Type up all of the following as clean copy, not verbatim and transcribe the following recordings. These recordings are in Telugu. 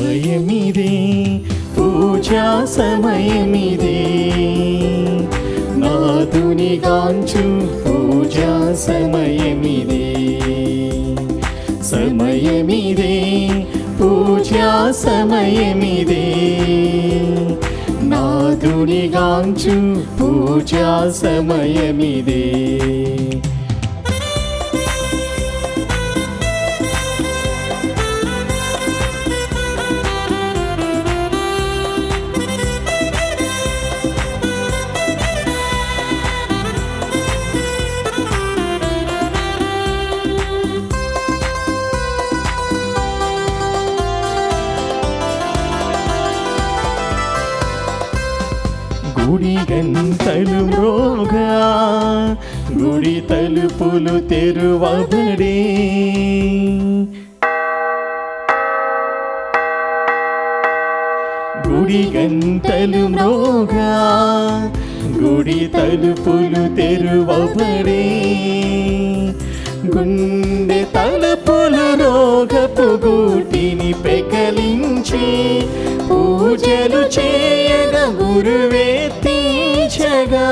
సమయమిదే, పూజా సమయమిదే, నాదుని గాంచు పూజా సమయమిదే. సమయమిదే, పూజా సమయమిదే, నాదుని గాంచు పూజా సమయమిదే. గుడి గంటలు మ్రోగా, గుడి తలుపులు తెరువబడే, గుడి గంటలు మ్రోగా, గుడి తలుపులు తెరువబడే, గుండె తలుపులు రోగపు గూటిని పెకలించి పూజలు చేయగ గురువే తీర్చగా.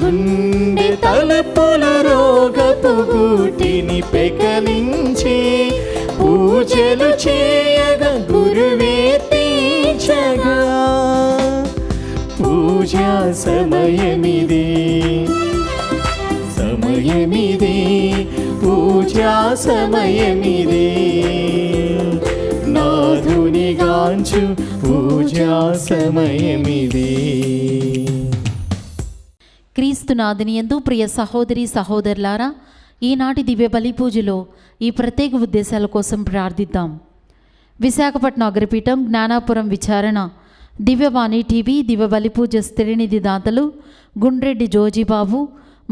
గుండె తలుపులు రోగపు గూటిని పెకలించి పూజలు చేయగ గురువే తీర్చగా. పూజా సమయమిదే, సమయమిదే, పూజా సమయమిదే, నాదుని గాంచు పూజా సమయమిదే. క్రీస్తునాథుని యందు ప్రియ సహోదరి సహోదరులారా, ఈనాటి దివ్య బలి పూజలో ఈ ప్రత్యేక ఉద్దేశాల కోసం ప్రార్థిద్దాం. విశాఖపట్నం అగ్రపీఠం జ్ఞానాపురం విచారణ దివ్యవాణి టీవీ దివ్య బలి పూజ స్థిరనిధి దాతలు గుండ్రెడ్డి జోజీబాబు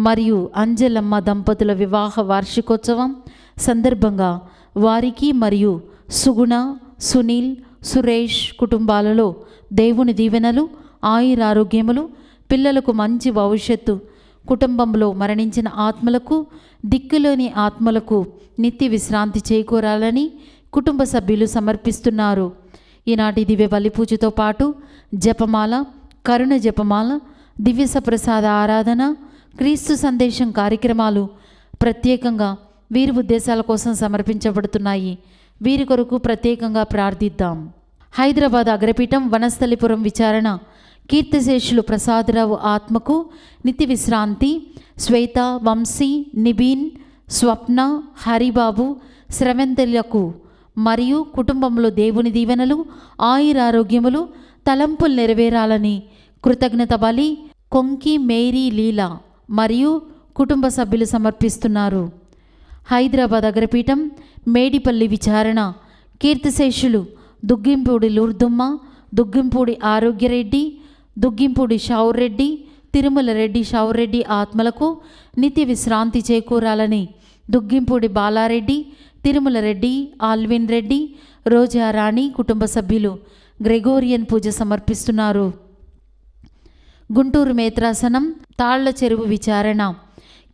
మరియు అంజలమ్మ దంపతుల వివాహ వార్షికోత్సవం సందర్భంగా వారికి మరియు సుగుణ, సునీల్, సురేష్ కుటుంబాలలో దేవుని దీవెనలు, ఆయురారోగ్యములు, పిల్లలకు మంచి భవిష్యత్తు, కుటుంబంలో మరణించిన ఆత్మలకు, దిక్కులోని ఆత్మలకు నిత్య విశ్రాంతి చేకూరాలని కుటుంబ సభ్యులు సమర్పిస్తున్నారు. ఈనాటి దివ్య బలి పూజతో పాటు జపమాల, కరుణ జపమాల, దివ్య సప్రసాద ఆరాధన, క్రీస్తు సందేశం కార్యక్రమాలు ప్రత్యేకంగా వీరి ఉద్దేశాల కోసం సమర్పించబడుతున్నాయి. వీరి కొరకు ప్రత్యేకంగా ప్రార్థిద్దాం. హైదరాబాద్ అగ్రపీఠం వనస్థలిపురం విచారణ కీర్తిశేషులు ప్రసాదరావు ఆత్మకు నిత్య విశ్రాంతి, శ్వేత, వంశీ, నిబీన్, స్వప్న, హరిబాబు, స్రవంతులకు మరియు కుటుంబంలో దేవుని దీవెనలు, ఆయురారోగ్యములు, తలంపులు నెరవేరాలని కృతజ్ఞత బలి కొంకి మేరీ లీలా మరియు కుటుంబ సభ్యులు సమర్పిస్తున్నారు. హైదరాబాద్ అగ్రపీఠం మేడిపల్లి విచారణ కీర్తిశేషులు దుగ్గింపూడి లూర్దుమ్మ, దుగ్గింపూడి ఆరోగ్యరెడ్డి, దుగ్గింపూడి షౌరెడ్డి, తిరుమల రెడ్డి షౌరెడ్డి ఆత్మలకు నిత్య విశ్రాంతి చేకూరాలని దుగ్గింపూడి బాలారెడ్డి, తిరుమల రెడ్డి, ఆల్విన్ రెడ్డి, రోజారాణి కుటుంబ సభ్యులు గ్రెగోరియన్ పూజ సమర్పిస్తున్నారు. గుంటూరు మేత్రాసనం తాళ్ల చెరువు విచారణ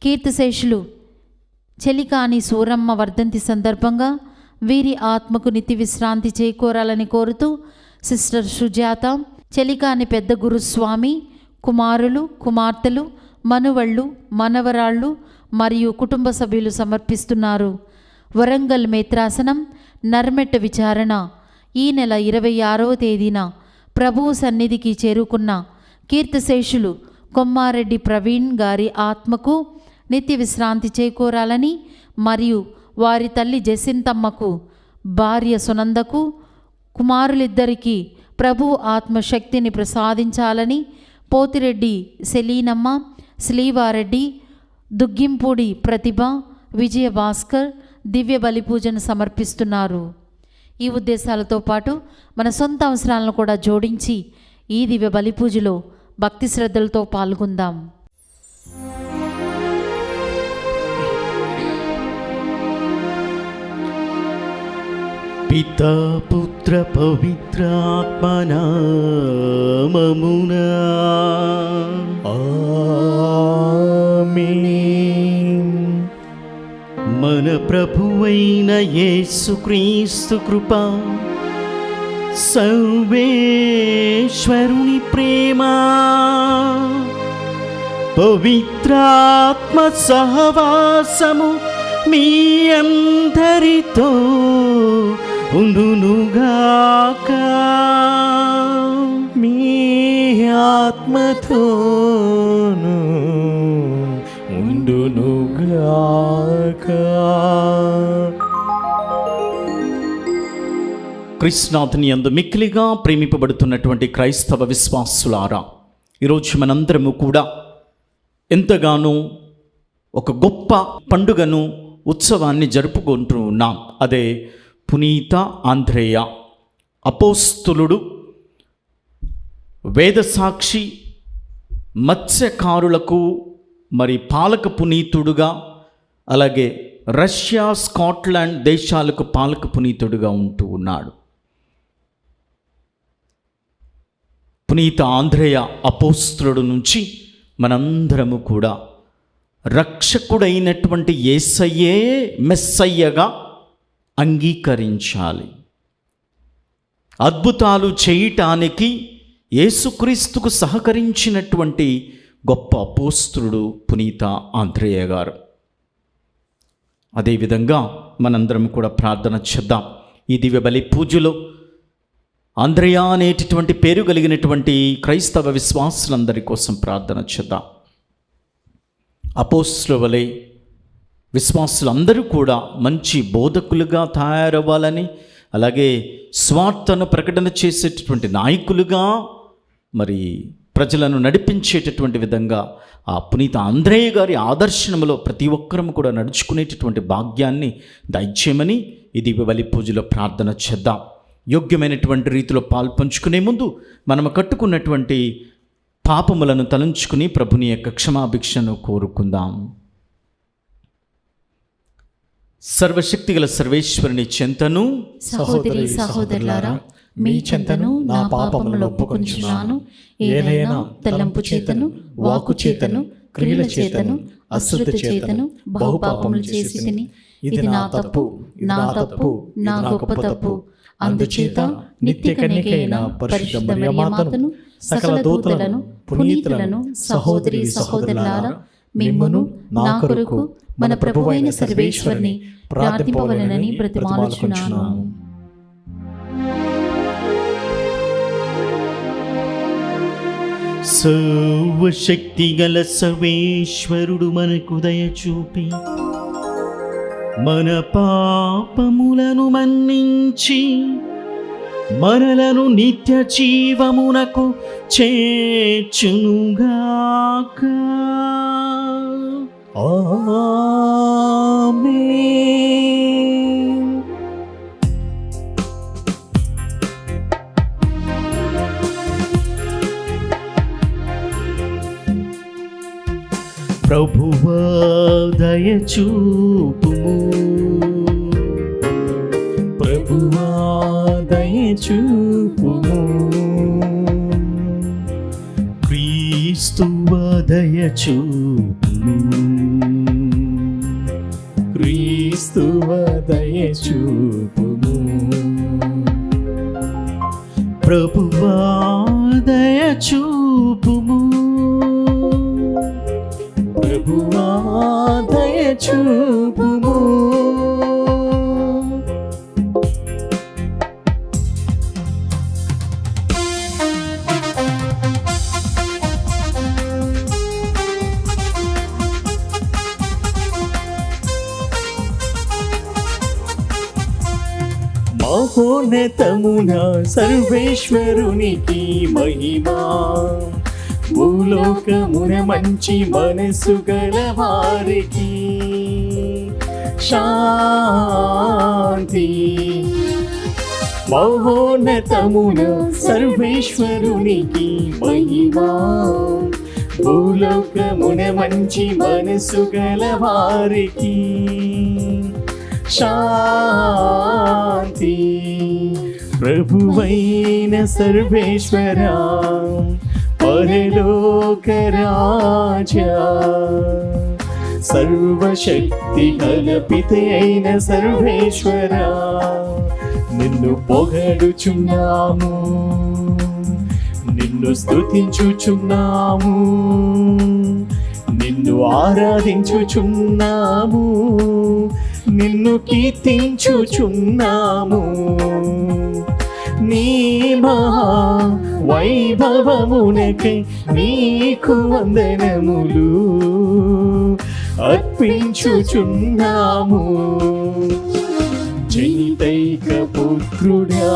కీర్తిశేషులు చెలికాని సూరమ్మ వర్ధంతి సందర్భంగా వీరి ఆత్మకు నిత్య విశ్రాంతి చేకూరాలని కోరుతూ సిస్టర్ సుజాత, చెలికాని పెద్ద గురుస్వామి, కుమారులు, కుమార్తెలు, మనువళ్ళు, మనవరాళ్ళు మరియు కుటుంబ సభ్యులు సమర్పిస్తున్నారు. వరంగల్ మేత్రాసనం నర్మెట్ట విచారణ ఈ నెల 26వ తేదీన ప్రభువు సన్నిధికి చేరుకున్న కీర్తిశేషులు కొమ్మారెడ్డి ప్రవీణ్ గారి ఆత్మకు నిత్య విశ్రాంతి చేకూరాలని మరియు వారి తల్లి జసింతమ్మకు, భార్య సునందకు, కుమారులిద్దరికీ ప్రభు ఆత్మశక్తిని ప్రసాదించాలని పోతిరెడ్డి సెలీనమ్మ, శ్రీవారెడ్డి, దుగ్గింపూడి ప్రతిభ, విజయ భాస్కర్ దివ్య బలి పూజను సమర్పిస్తున్నారు. ఈ ఉద్దేశాలతో పాటు మన సొంత అవసరాలను కూడా జోడించి ఈ దివ్య బలి పూజలో భక్తి శ్రద్ధలతో పాల్గొందాం. పితా పుత్ర పవిత్రాత్మనామమునా ఆమేన్. మన ప్రభువైన యేసుక్రీస్తు కృప, సర్వేశ్వరుని ప్రేమ, పవిత్రాత్మ సహవాసము మీ అందరితో ఉండునుగాక. మీ ఆత్మతోను ఉండునుగాక. క్రీస్తునాథుని యందు మిక్కిలిగా ప్రేమింపబడుతున్నటువంటి క్రైస్తవ విశ్వాసులారా, ఈరోజు మనందరము కూడా ఎంతగానో ఒక గొప్ప పండుగను, ఉత్సవాన్ని జరుపుకుంటూ ఉన్నాం. అదే పునీత ఆంద్రేయ, అపోస్తులుడు, వేదసాక్షి, మత్స్యకారులకు మరి పాలక పునీతుడుగా, అలాగే రష్యా, స్కాట్లాండ్ దేశాలకు పాలక పునీతుడుగా ఉంటూ ఉన్నాడు. పునీత ఆంద్రేయ అపోస్తులుడు నుంచి మనందరము కూడా రక్షకుడైనటువంటి యేసయ్యే మెస్సయ్యగా అంగీకరించాలి. అద్భుతాలు చేయటానికి యేసుక్రీస్తుకు సహకరించినటువంటి గొప్ప అపోస్తులుడు పునీత ఆంద్రేయ గారు. అదేవిధంగా మనందరం కూడా ప్రార్థన చేద్దాం. ఈ దివ్య బలి పూజలో ఆంద్రేయ అనేటటువంటి పేరు కలిగినటువంటి క్రైస్తవ విశ్వాసులందరి కోసం ప్రార్థన చేద్దాం. అపోస్తుల వలె విశ్వాసులందరూ కూడా మంచి బోధకులుగా తయారవ్వాలని, అలాగే స్వార్థను ప్రకటన చేసేటటువంటి నాయకులుగా, మరి ప్రజలను నడిపించేటటువంటి విధంగా ఆ పునీత ఆంద్రేయ గారి ఆదర్శనములో ప్రతి ఒక్కరము కూడా నడుచుకునేటటువంటి భాగ్యాన్ని దయచేయమని ఈ దివ్య బలి పూజలో ప్రార్థన చేద్దాం. యోగ్యమైనటువంటి రీతిలో పాల్పంచుకునే ముందు మనము కట్టుకున్నటువంటి పాపములను తలంచుకుని ప్రభుని యొక్క క్షమాభిక్షను కోరుకుందాం. సర్వశక్తిగల సర్వేశ్వరుని చెంతను, సహోదరి సహోదరులారా, మీ చెంతను నా పాపములను ఒప్పుకొనుచున్నాను. ఏలైనా తలంపు చేతను, వాక్కు చేతను, క్రియల చేతను, అశ్రద్ధ చేతను బహుపాపములు చేసి తిని, ఇది నా తప్పు, నా తప్పు, నా గొప్ప తప్పు. అందుచేత నిత్య కన్యకైన పరిశుద్ధ మరియమాతను, సకల దూతలను, పునీతులను, సహోదరి సహోదరులారా, మిమ్మును నా కొరకు మన ప్రభువైన సర్వేశ్వరుని ప్రార్థింపవలెనని బ్రతిమాలుచున్నాను. సర్వశక్తిగల సర్వేశ్వరుడు మనకు దయచూపి మన పాపములను మన్నించి మనలను నిత్య జీవమునకు చేర్చునుగాక. ఆమేన్. ప్రభువా దయచూపుము, ప్రభువా దయచూపుము, క్రీస్తువా దయచూపుము, క్రీస్తువా దయచూపుము, ప్రభువా దయచూపుము, ప్రభువా దయచూపుము. మహోన్నతమున సర్వేశ్వరునికి మహిమా, భూలోకమున మంచి మనసు గల వారికి శాంతి. మహోన్నతమున సర్వేశ్వరునికి మహిమా, భూలోకమున మంచి మనసు గల వారికి శాంతి. ప్రభువైన సర్వేశ్వరా, పరలోక రాజా, సర్వశక్తి గల పితే అయిన సర్వేశ్వరా, నిన్ను పొగడుచున్నాము, నిన్ను స్తుతించుచున్నాము, నిన్ను ఆరాధించుచున్నాము, నిన్ను కీర్తించుచున్నాము. నీ మహా వైభవమునకై నీకు వందనములు అర్పించుచున్నాము. జనితైక పుత్రుడా,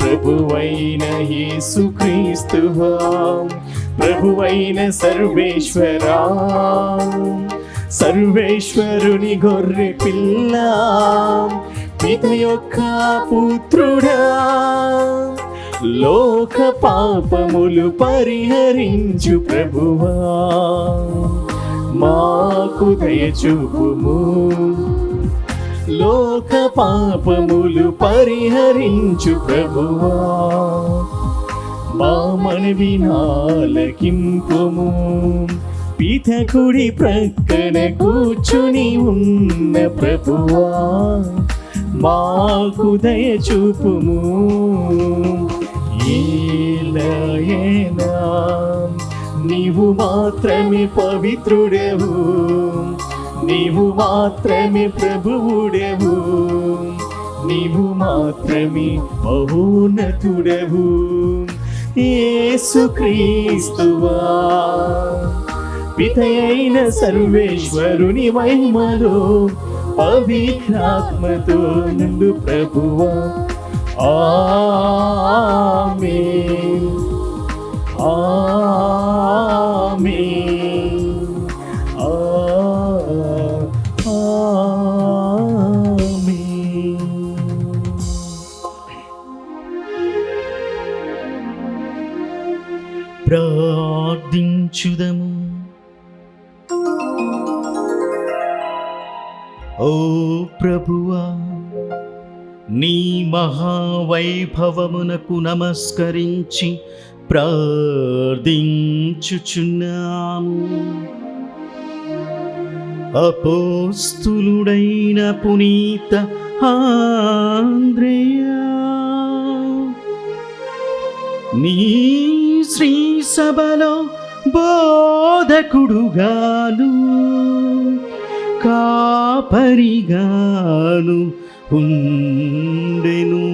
ప్రభువైన యేసుక్రీస్తువా, ప్రభువైన సర్వేశ్వరా, సర్వేశ్వరుని గొర్రె పిల్ల, పిత యొక్క పుత్రుడా, లోక పాపములు పరిహరించు ప్రభువా, మాకు దయచూపుము. లోక పాపములు పరిహరించు ప్రభువా, మా మనవి నాలకింపుము. పిత కుడి ప్రక్కన కూర్చుని ఉన్న ప్రభువా, మాకు దయచూపుము. ఏలయనా నీవు మాత్రమే పవిత్రుడెవు, నీవు మాత్రమే ప్రభువుడెవు, నీవు మాత్రమే మహోన్నతుడెవు. యేసుక్రీస్తువా, పిత అయిన సర్వేశ్వరుని మహిమలో పవిత్రాత్మతో నుండు ప్రభువా. ఆమేన్, ఆమేన్, ఆమేన్. ప్రార్థించుదము. ఓ ప్రభువా, నీ మహావైభవమునకు నమస్కరించి ప్రార్థించుచున్నాము. అపోస్తులుడైన పునీత ఆంద్రేయ నీ శ్రీ సభలో బోధకుడుగాను కాపరిగాను ఉండెను.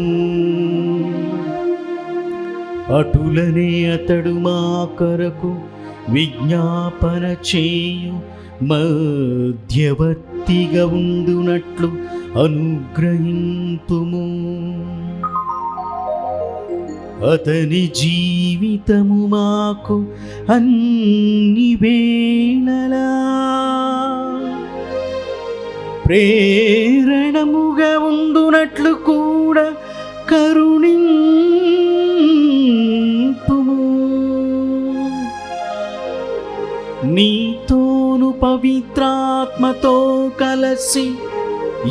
అటులనే అతడు మా కొరకు విజ్ఞాపన చేయు మధ్యవర్తిగా ఉండునట్లు అనుగ్రహింపుము. అతని జీవితము మాకు అన్ని వేళలా ప్రేరణముగా ఉండునట్లు కూడా కరుణింపుము. నీతోను పవిత్రాత్మతో కలసి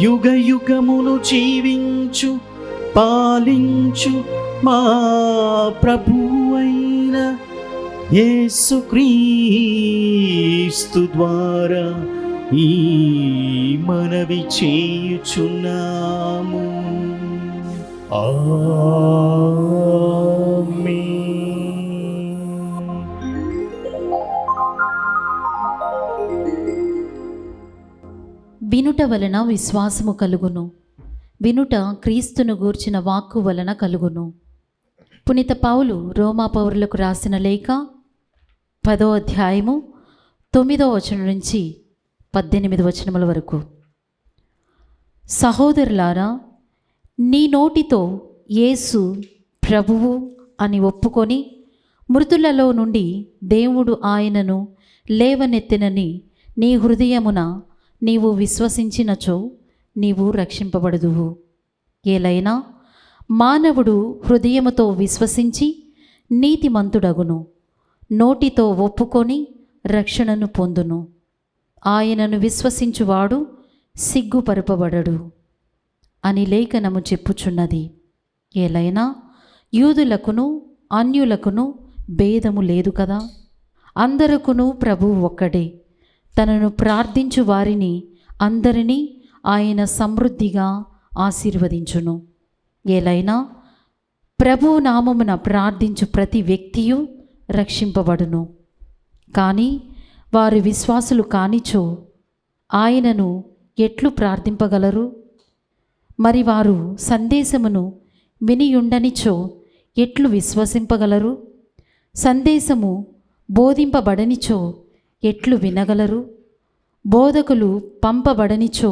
యుగ యుగములు జీవించు పాలించు మా ప్రభువైన యేసుక్రీస్తు ద్వారా ఈ మనవి చేయుచున్నాము. వినుట వలన విశ్వాసము కలుగును, వినుట క్రీస్తును గూర్చిన వాక్కు వలన కలుగును. పునీత పౌలు రోమా పౌరులకు రాసిన లేఖ 10వ అధ్యాయము 9వ వచనం నుంచి 18వ వచనముల వరకు. సహోదరులారా, నీ నోటితో యేసు ప్రభువు అని ఒప్పుకొని మృతులలో నుండి దేవుడు ఆయనను లేవనెత్తెనని నీ హృదయమున నీవు విశ్వసించినచో నీవు రక్షింపబడుదువు. ఏలైనా మానవుడు హృదయముతో విశ్వసించి నీతిమంతుడగును, నోటితో ఒప్పుకొని రక్షణను పొందును. ఆయనను విశ్వసించువాడు సిగ్గుపరపబడడు అని లేఖనము చెప్పుచున్నది. ఏలైనా యూదులకును అన్యులకును భేదము లేదు కదా, అందరకును ప్రభువు ఒక్కడే. తనను ప్రార్థించు వారిని అందరినీ ఆయన సమృద్ధిగా ఆశీర్వదించును. ఏలైనా ప్రభు నామమున ప్రార్థించు ప్రతి వ్యక్తియు రక్షింపబడును. కానీ వారు విశ్వాసులు కానిచో ఆయనను ఎట్లు ప్రార్థింపగలరు? మరి వారు సందేశమును వినియుండనిచో ఎట్లు విశ్వసింపగలరు? సందేశము బోధింపబడనిచో ఎట్లు వినగలరు? బోధకులు పంపబడనిచో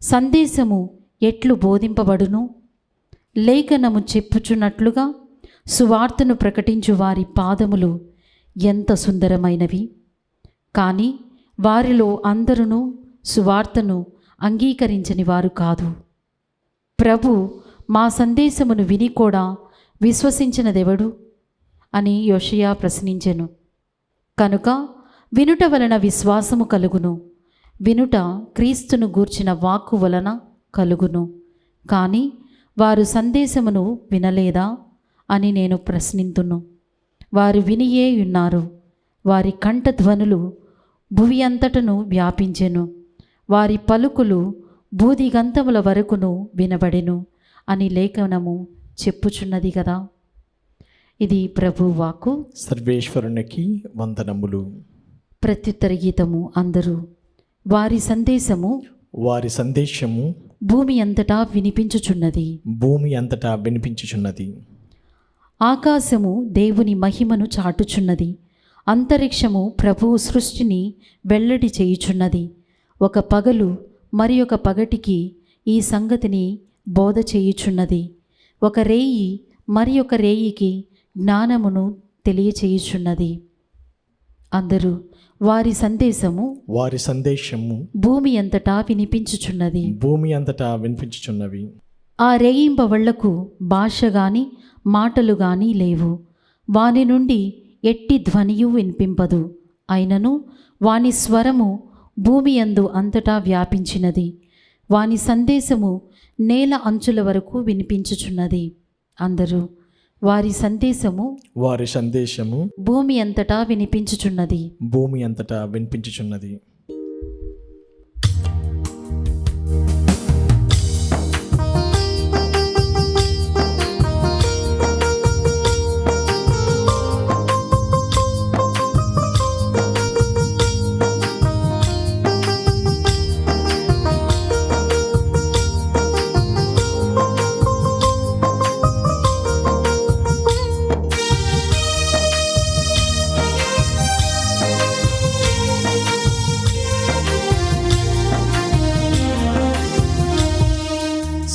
సందేశము ఎట్లు బోధింపబడును? లేఖనము చెప్పుచున్నట్లుగా సువార్తను ప్రకటించు వారి పాదములు ఎంత సుందరమైనవి. కానీ వారిలో అందరూ సువార్తను అంగీకరించని వారు కాదు. ప్రభు మా సందేశమును విని కూడా విశ్వసించినదెవడు అని యోషయా ప్రశ్నించెను. కనుక వినుట వలన విశ్వాసము కలుగును, వినుట క్రీస్తును గూర్చిన వాక్కు వలన కలుగును. కానీ వారు సందేశమును వినలేదా అని నేను ప్రశ్నింతును. వారు వినియే ఉన్నారు. వారి కంఠధ్వనులు భువి అంతటను వ్యాపించెను, వారి పలుకులు బూదిగంతముల వరకును వినబడెను అని లేఖనము చెప్పుచున్నది కదా. ఇది ప్రభు వాక్కు. సర్వేశ్వరునికి వందనములు. ప్రత్యుత్తర గీతము. అందరూ వారి సందేశము భూమి అంతటా వినిపించుచున్నది. ఆకాశము దేవుని మహిమను చాటుచున్నది, అంతరిక్షము ప్రభువు సృష్టిని వెల్లడి చేయుచున్నది. ఒక పగలు మరి ఒక పగటికి ఈ సంగతిని బోధ చేయుచున్నది. ఒక రేయి మరి ఒక రేయికి జ్ఞానమును తెలియచేయుచున్నది. అందరూ వారి సందేశము భూమి అంతటా వినిపించుచున్నవి. ఆ రేయింబవళ్లకు భాష గాని మాటలు గాని లేవు. వాని నుండి ఎట్టి ధ్వనియు వినిపింపదు. అయినను వాని స్వరము భూమి యందు అంతటా వ్యాపించినది. వాని సందేశము నేల అంచుల వరకు వినిపించుచున్నది. అందరూ వారి సందేశము భూమి అంతటా వినిపించుచున్నది.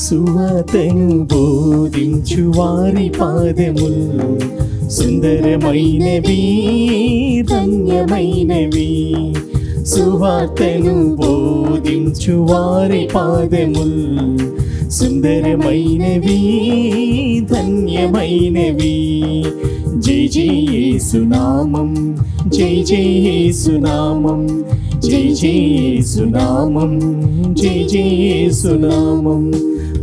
సువార్తను బోధించు వారి పాదములు సుందరమైనవి, ధన్యమైనవి. సువార్తను బోధించు వారి పాదములు సుందరమైనవి, ధన్యమైనవి. జై జై యేసునామం, జై జై యేసునామం, జై జై యేసునామం, జై జై యేసునామం.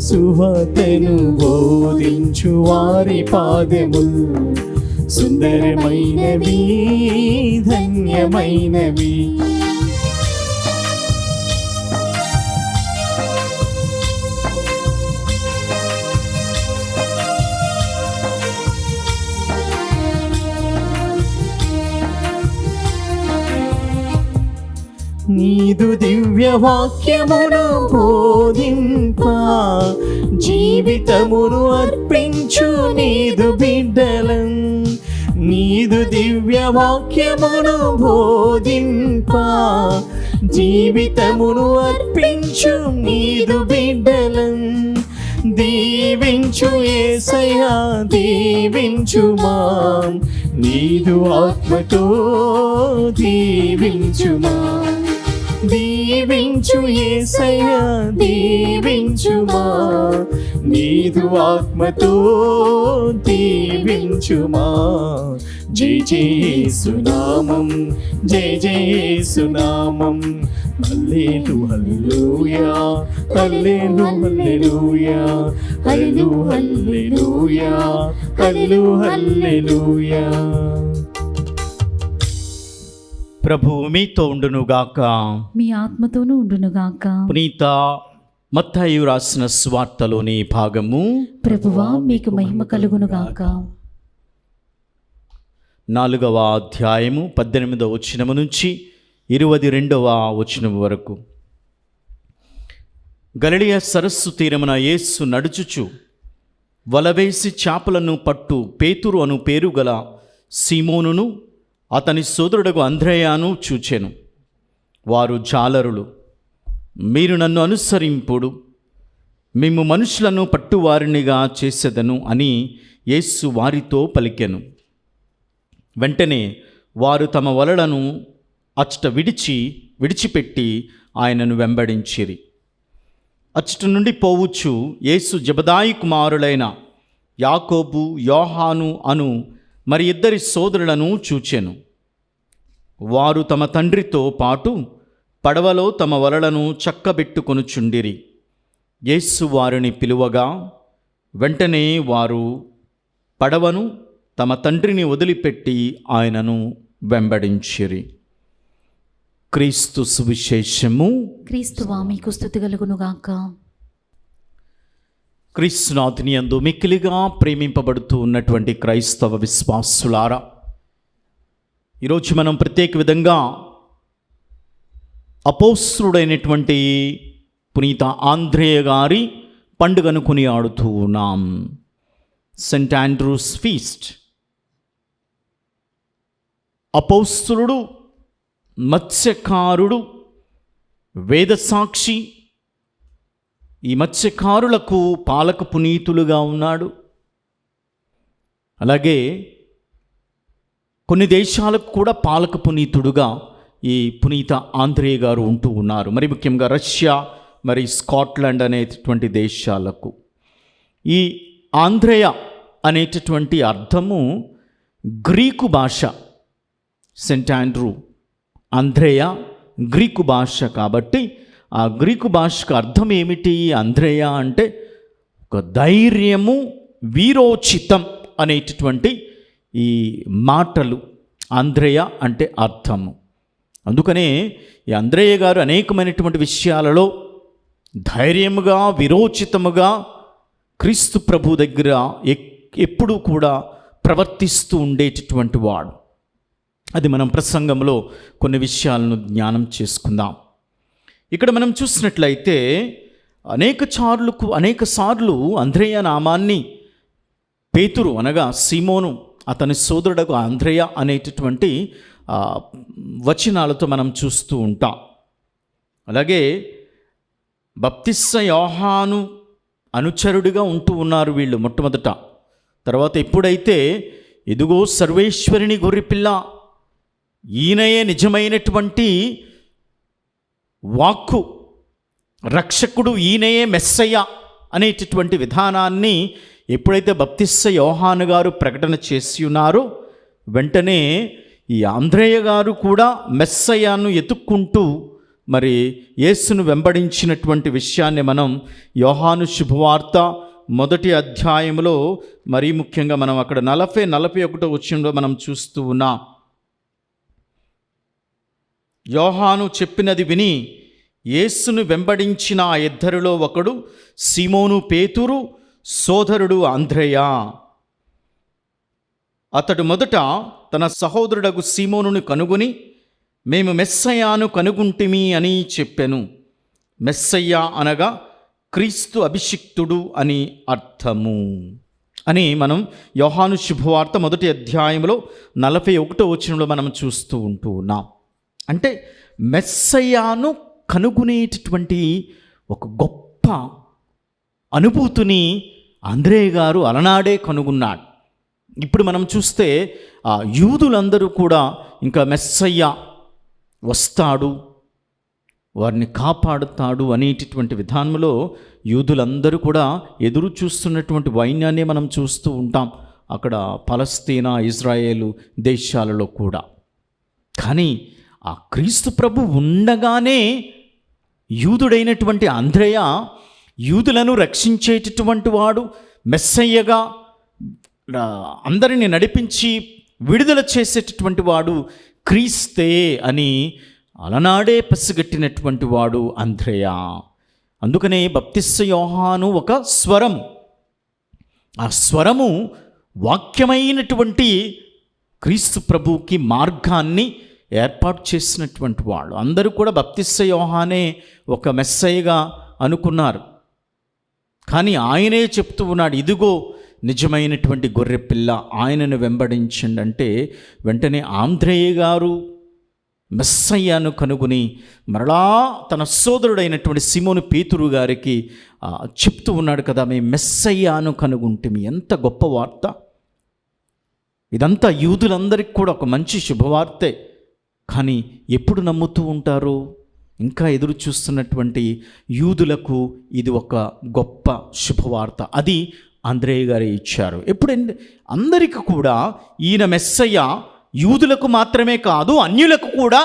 సువార్తను బోధించు వారి పాదములు సుందరమైనవి, ధన్యమైనవి. నీదు దివ్య వాక్యమును బోధింప జీవితమును అర్పించు నీదు బిడ్డలం. నీదు దివ్య వాక్యమును బోధింప జీవితమును అర్పించు నీదు బిడ్డలం. దీవించు యేసయ్యా, దీవించుమా, నీదు ఆత్మతో దీవించుమా. దీవించు యేసయ్యా, దీవించుమా, నీదు ఆత్మతో దీవించుమా. జై జై యేసునామం, జై జై యేసునామం. హల్లెలూయా, హల్లెలూయా, హల్లెలూయా, హల్లెలూయా, హల్లెలూయా. ప్రభువు మీతో ఉండునుగాక. మీ ఆత్మతోనూ ఉండునుగాక. పునీత మత్తయి రాసిన సువార్తలోని భాగము. ప్రభువా మీకు మహిమ కలుగునుగాక. 4వ అధ్యాయము 18వ వచనము నుంచి 22వ వచనం వరకు. గలిలయ సరస్సు తీరమున యేసు నడుచుచు వలవేసి చేపలను పట్టు పేతురు అను పేరు గల సీమోనును అతని సోదరుడగు అంద్రెయాను చూచెను. వారు జాలరులు. మీరు నన్ను అనుసరింపుడు, మేము మనుషులను పట్టువారినిగా చేసేదను అని యేసు వారితో పలికెను. వెంటనే వారు తమ వలలను అచ్చట విడిచిపెట్టి ఆయనను వెంబడించిరి. అచ్చట నుండి పోవచ్చు యేసు జెబెదాయి కుమారులైన యాకోబు, యోహాను అను మరి 2 సోదరులను చూచెను. వారు తమ తండ్రితో పాటు పడవలో తమ వలలను చక్కబెట్టుకొనుచుండిరి. యేసు వారిని పిలువగా వెంటనే వారు పడవను తమ తండ్రిని వదిలిపెట్టి ఆయనను వెంబడించిరి. క్రీస్తు సువిశేషము. క్రీస్తువా మీకు స్తుతి కలుగునుగాక. క్రీస్తునాథుని యందు మిక్కిలిగా ప్రేమింపబడుతూ ఉన్నటువంటి క్రైస్తవ విశ్వాసులారా, ఈరోజు మనం ప్రత్యేక విధంగా అపోస్తలుడైనటువంటి పునీత ఆంద్రేయ గారి పండుగను కొనియాడుతూ ఉన్నాం. Saint Andrew's feast. అపోస్తలుడు, మత్స్యకారుడు, వేదసాక్షి. ఈ మత్స్యకారులకు పాలక పునీతులుగా ఉన్నాడు. అలాగే కొన్ని దేశాలకు కూడా పాలక పునీతుడుగా ఈ పునీత ఆంద్రేయ గారు ఉంటూ ఉన్నారు. మరి ముఖ్యంగా రష్యా, మరి స్కాట్లాండ్ అనేటటువంటి దేశాలకు. ఈ ఆంద్రేయ అనేటటువంటి అర్థము గ్రీకు భాష. సెయింట్ ఆండ్రూ, ఆంద్రేయ గ్రీకు భాష కాబట్టి ఆ గ్రీకు భాషకు అర్థం ఏమిటి? ఆంద్రేయ అంటే ఒక ధైర్యము, వీరోచితం అనేటటువంటి ఈ మాటలు ఆంద్రేయ అంటే అర్థము. అందుకనే ఈ ఆంద్రేయ గారు అనేకమైనటువంటి విషయాలలో ధైర్యముగా, విరోచితముగా క్రీస్తు ప్రభు దగ్గర ఎప్పుడూ కూడా ప్రవర్తిస్తూ ఉండేటటువంటి వాడు. అది మనం ప్రసంగంలో కొన్ని విషయాలను జ్ఞానం చేసుకుందాం. ఇక్కడ మనం చూసినట్లయితే అనేక సార్లు ఆంద్రేయ నామాన్ని పేతురు అనగా సీమోను, అతని సోదరుడకు ఆంద్రేయ అనేటటువంటి వచనాలతో మనం చూస్తూ ఉంటాం. అలాగే బప్తిస్మ యోహాను అనుచరుడిగా ఉంటూ ఉన్నారు వీళ్ళు మొట్టమొదట. తర్వాత ఎప్పుడైతే ఇదిగో సర్వేశ్వరుని గొర్రెపిల్ల, ఈయనయే నిజమైనటువంటి వాక్కు, రక్షకుడు, ఈయనయే మెస్సయ్య అనేటటువంటి విధానాన్ని ఎప్పుడైతే బప్తిస్మ యోహాను గారు ప్రకటన చేసి ఉన్నారో వెంటనే ఈ ఆంద్రేయ గారు కూడా మెస్సయ్యను ఎతుక్కుంటూ మరి యేసును వెంబడించినటువంటి విషయాన్ని మనం యోహాను శుభవార్త 1వ అధ్యాయంలో మరీ ముఖ్యంగా మనం అక్కడ 41వ వచనంలో మనం చూస్తూ ఉన్నాం. యోహాను చెప్పినది విని యేసును వెంబడించిన ఆ 2 ఒకడు సీమోను పేతురు, సోదరుడు ఆంద్రేయ. అతడు మొదట తన సహోదరుడగు సీమోనును కనుగొని మేము మెస్సయ్యను కనుగొంటిమి అని చెప్పెను. మెస్సయ్య అనగా క్రీస్తు అభిషిక్తుడు అని అర్థము అని మనం యోహాను శుభవార్త 1వ అధ్యాయంలో 41వ వచనంలో మనం చూస్తూ ఉంటూ ఉన్నాం. అంటే మెస్సయ్యను కనుగొనేటటువంటి ఒక గొప్ప అనుభూతిని ఆంద్రేయ గారు అలనాడే కనుగొన్నాడు. ఇప్పుడు మనం చూస్తే ఆ యూదులందరూ కూడా ఇంకా మెస్సయ్య వస్తాడు, వారిని కాపాడుతాడు అనేటటువంటి విధానంలో యూదులందరూ కూడా ఎదురు చూస్తున్నటువంటి వైన్యాన్ని మనం చూస్తూ ఉంటాం అక్కడ పలస్తీనా, ఇజ్రాయేలు దేశాలలో కూడా. కానీ ఆ క్రీస్తు ప్రభు ఉండగానే యూదుడైనటువంటి ఆంద్రేయ యూదులను రక్షించేటటువంటి వాడు, మెస్సయ్యగా అందరిని నడిపించి విడుదల చేసేటటువంటి వాడు క్రీస్తే అని అలనాడే పసిగట్టినటువంటి వాడు అంద్రేయ. అందుకనే బప్తిస్మ యోహాను ఒక స్వరం, ఆ స్వరము వాక్యమైనటువంటి క్రీస్తు ప్రభువుకి మార్గాన్ని ఏర్పాటు చేసినటువంటి వాడు. అందరూ కూడా బప్తిస్మ యోహానే ఒక మెస్సయ్యగా అనుకున్నారు, కానీ ఆయనే చెప్తూ ఉన్నాడు, ఇదిగో నిజమైనటువంటి గొర్రె పిల్ల, ఆయనను వెంబడించండి అంటే వెంటనే ఆంద్రేయ గారు మెస్సయ్యను కనుగొని మరలా తన సోదరుడైనటువంటి సిమోను పేతురు గారికి చెప్తూ ఉన్నాడు కదా, మేము మెస్సయ్యను కనుగొంటిమి. ఎంత గొప్ప వార్త! ఇదంతా యూదులందరికీ కూడా ఒక మంచి శుభవార్తే. కానీ ఎప్పుడు నమ్ముతూ ఉంటారు? ఇంకా ఎదురు చూస్తున్నటువంటి యూదులకు ఇది ఒక గొప్ప శుభవార్త. అది అంద్రేయ గారే ఇచ్చారు. ఎప్పుడు అందరికీ కూడా ఈయన మెస్సయ్య యూదులకు మాత్రమే కాదు, అన్యులకు కూడా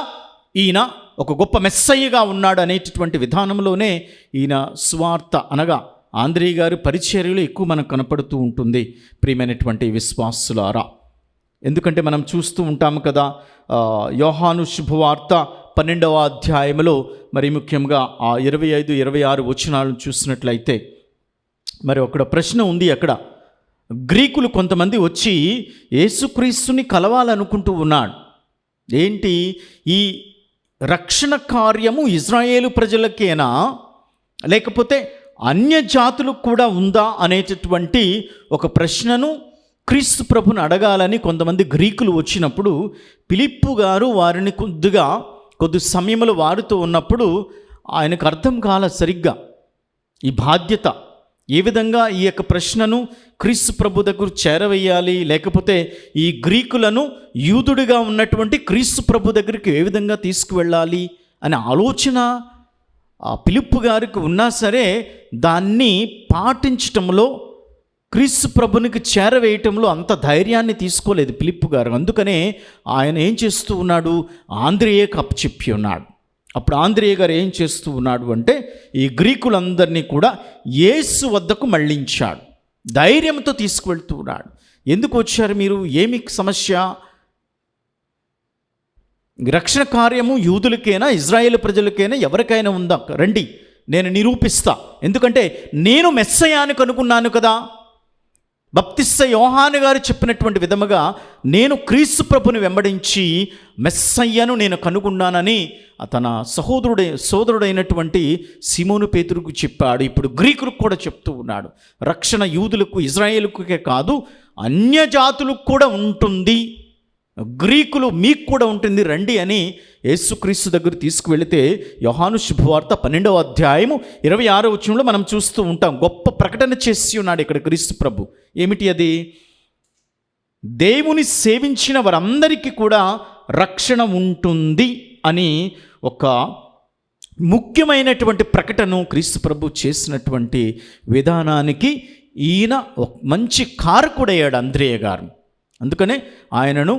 ఈయన ఒక గొప్ప మెస్సయ్యగా ఉన్నాడు అనేటటువంటి విధానంలోనే ఈయన సువార్త అనగా ఆంద్రేయ గారి పరిచర్యలు ఎక్కువ మనకు కనపడుతూ ఉంటుంది ప్రియమైనటువంటి విశ్వాసులారా. ఎందుకంటే మనం చూస్తూ ఉంటాము కదా, యోహాను శుభవార్త 12వ అధ్యాయంలో మరి ముఖ్యంగా ఆ 25, 26 వచనాలను చూసినట్లయితే మరి అక్కడ ప్రశ్న ఉంది. అక్కడ గ్రీకులు కొంతమంది వచ్చి యేసుక్రీస్తుని కలవాలనుకుంటూ ఉన్నాడు. ఏంటి, ఈ రక్షణ కార్యము ఇజ్రాయేలు ప్రజలకేనా లేకపోతే అన్యజాతులకు కూడా ఉందా అనేటటువంటి ఒక ప్రశ్నను క్రీస్తు ప్రభుని అడగాలని కొంతమంది గ్రీకులు వచ్చినప్పుడు ఫిలిప్పు గారు వారిని కొద్ది సమయంలో వారితో ఉన్నప్పుడు ఆయనకు అర్థం కాల సరిగ్గా ఈ బాధ్యత, ఏ విధంగా ఈ యొక్క ప్రశ్నను క్రీస్తు ప్రభు దగ్గర చేరవేయాలి, లేకపోతే ఈ గ్రీకులను యూదుడిగా ఉన్నటువంటి క్రీస్తు ప్రభు దగ్గరికి ఏ విధంగా తీసుకువెళ్ళాలి అనే ఆలోచన ఫిలిప్పు గారికి ఉన్నా సరే దాన్ని పాటించటంలో క్రీస్తు ప్రభునికి చేరవేయటంలో అంత ధైర్యాన్ని తీసుకోలేదు ఫిలిప్పు గారు. అందుకనే ఆయన ఏం చేస్తూ ఉన్నాడు, ఆంద్రేయకు అప్పచెప్పి ఉన్నాడు. అప్పుడు ఆంద్రేయ గారు ఏం చేస్తూ ఉన్నాడు అంటే ఈ గ్రీకులందరినీ కూడా యేసు వద్దకు మళ్ళించాడు, ధైర్యంతో తీసుకువెళ్తూ ఉన్నాడు. ఎందుకు వచ్చారు మీరు, ఏమి సమస్య, రక్షణ కార్యము యూదులకైనా ఇజ్రాయేల్ ప్రజలకైనా ఎవరికైనా ఉందా, రండి నేను నిరూపిస్తా. ఎందుకంటే నేను మెస్సయ్యాను కనుక్కున్నాను కదా. బప్తిస్మ యోహాను గారు చెప్పినటువంటి విధముగా నేను క్రీస్తు ప్రభుని వెంబడించి మెస్సయ్యను నేను కనుగొన్నానని తన సోదరుడైనటువంటి సిమోను పేతురుకు చెప్పాడు. ఇప్పుడు గ్రీకులకు కూడా చెప్తూ ఉన్నాడు, రక్షణ యూదులకు ఇజ్రాయేలుకే కాదు అన్యజాతులకు కూడా ఉంటుంది, గ్రీకులు మీకు కూడా ఉంటుంది, రండి అని యేసుక్రీస్తు దగ్గర తీసుకువెళితే యోహాను శుభవార్త 12వ అధ్యాయము 26వ వచనంలో మనం చూస్తూ ఉంటాం. గొప్ప ప్రకటన చేసి ఉన్నాడు ఇక్కడ క్రీస్తు ప్రభు. ఏమిటి అది, దేవుని సేవించిన వారందరికీ కూడా రక్షణ ఉంటుంది అని ఒక ముఖ్యమైనటువంటి ప్రకటన క్రీస్తు ప్రభు చేసినటువంటి విధానానికి ఈయన ఒక మంచి కారకుడయ్యాడు అంద్రేయ గారు. అందుకనే ఆయనను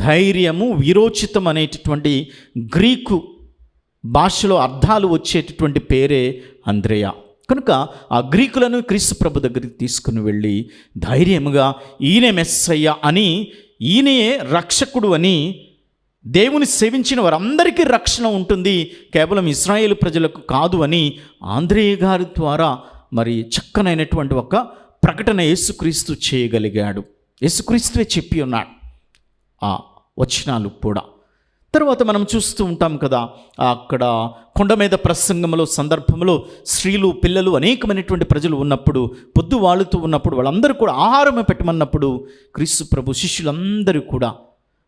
ధైర్యము, వీరోచితం అనేటటువంటి గ్రీకు భాషలో అర్థాలు వచ్చేటటువంటి పేరే అంద్రేయ. కనుక ఆ గ్రీకులను క్రీస్తు ప్రభు దగ్గరికి తీసుకుని వెళ్ళి ధైర్యముగా ఈయనే మెస్సయ్య అని, ఈయనే రక్షకుడు అని, దేవుని సేవించిన వారందరికీ రక్షణ ఉంటుంది, కేవలం ఇశ్రాయేలు ప్రజలకు కాదు అని ఆంద్రేయ గారి ద్వారా మరి చక్కనైనటువంటి ఒక ప్రకటన యేసుక్రీస్తు చేయగలిగాడు. యేసుక్రీస్తువే చెప్పి ఉన్నాడు ఆ వచనాలు కూడా. తర్వాత మనం చూస్తూ ఉంటాం కదా, అక్కడ కొండ మీద ప్రసంగంలో సందర్భంలో స్త్రీలు, పిల్లలు, అనేకమైనటువంటి ప్రజలు ఉన్నప్పుడు, పొద్దు వాళ్తూ ఉన్నప్పుడు వాళ్ళందరూ కూడా ఆహారం పెట్టమన్నప్పుడు క్రీస్తు ప్రభు శిష్యులందరూ కూడా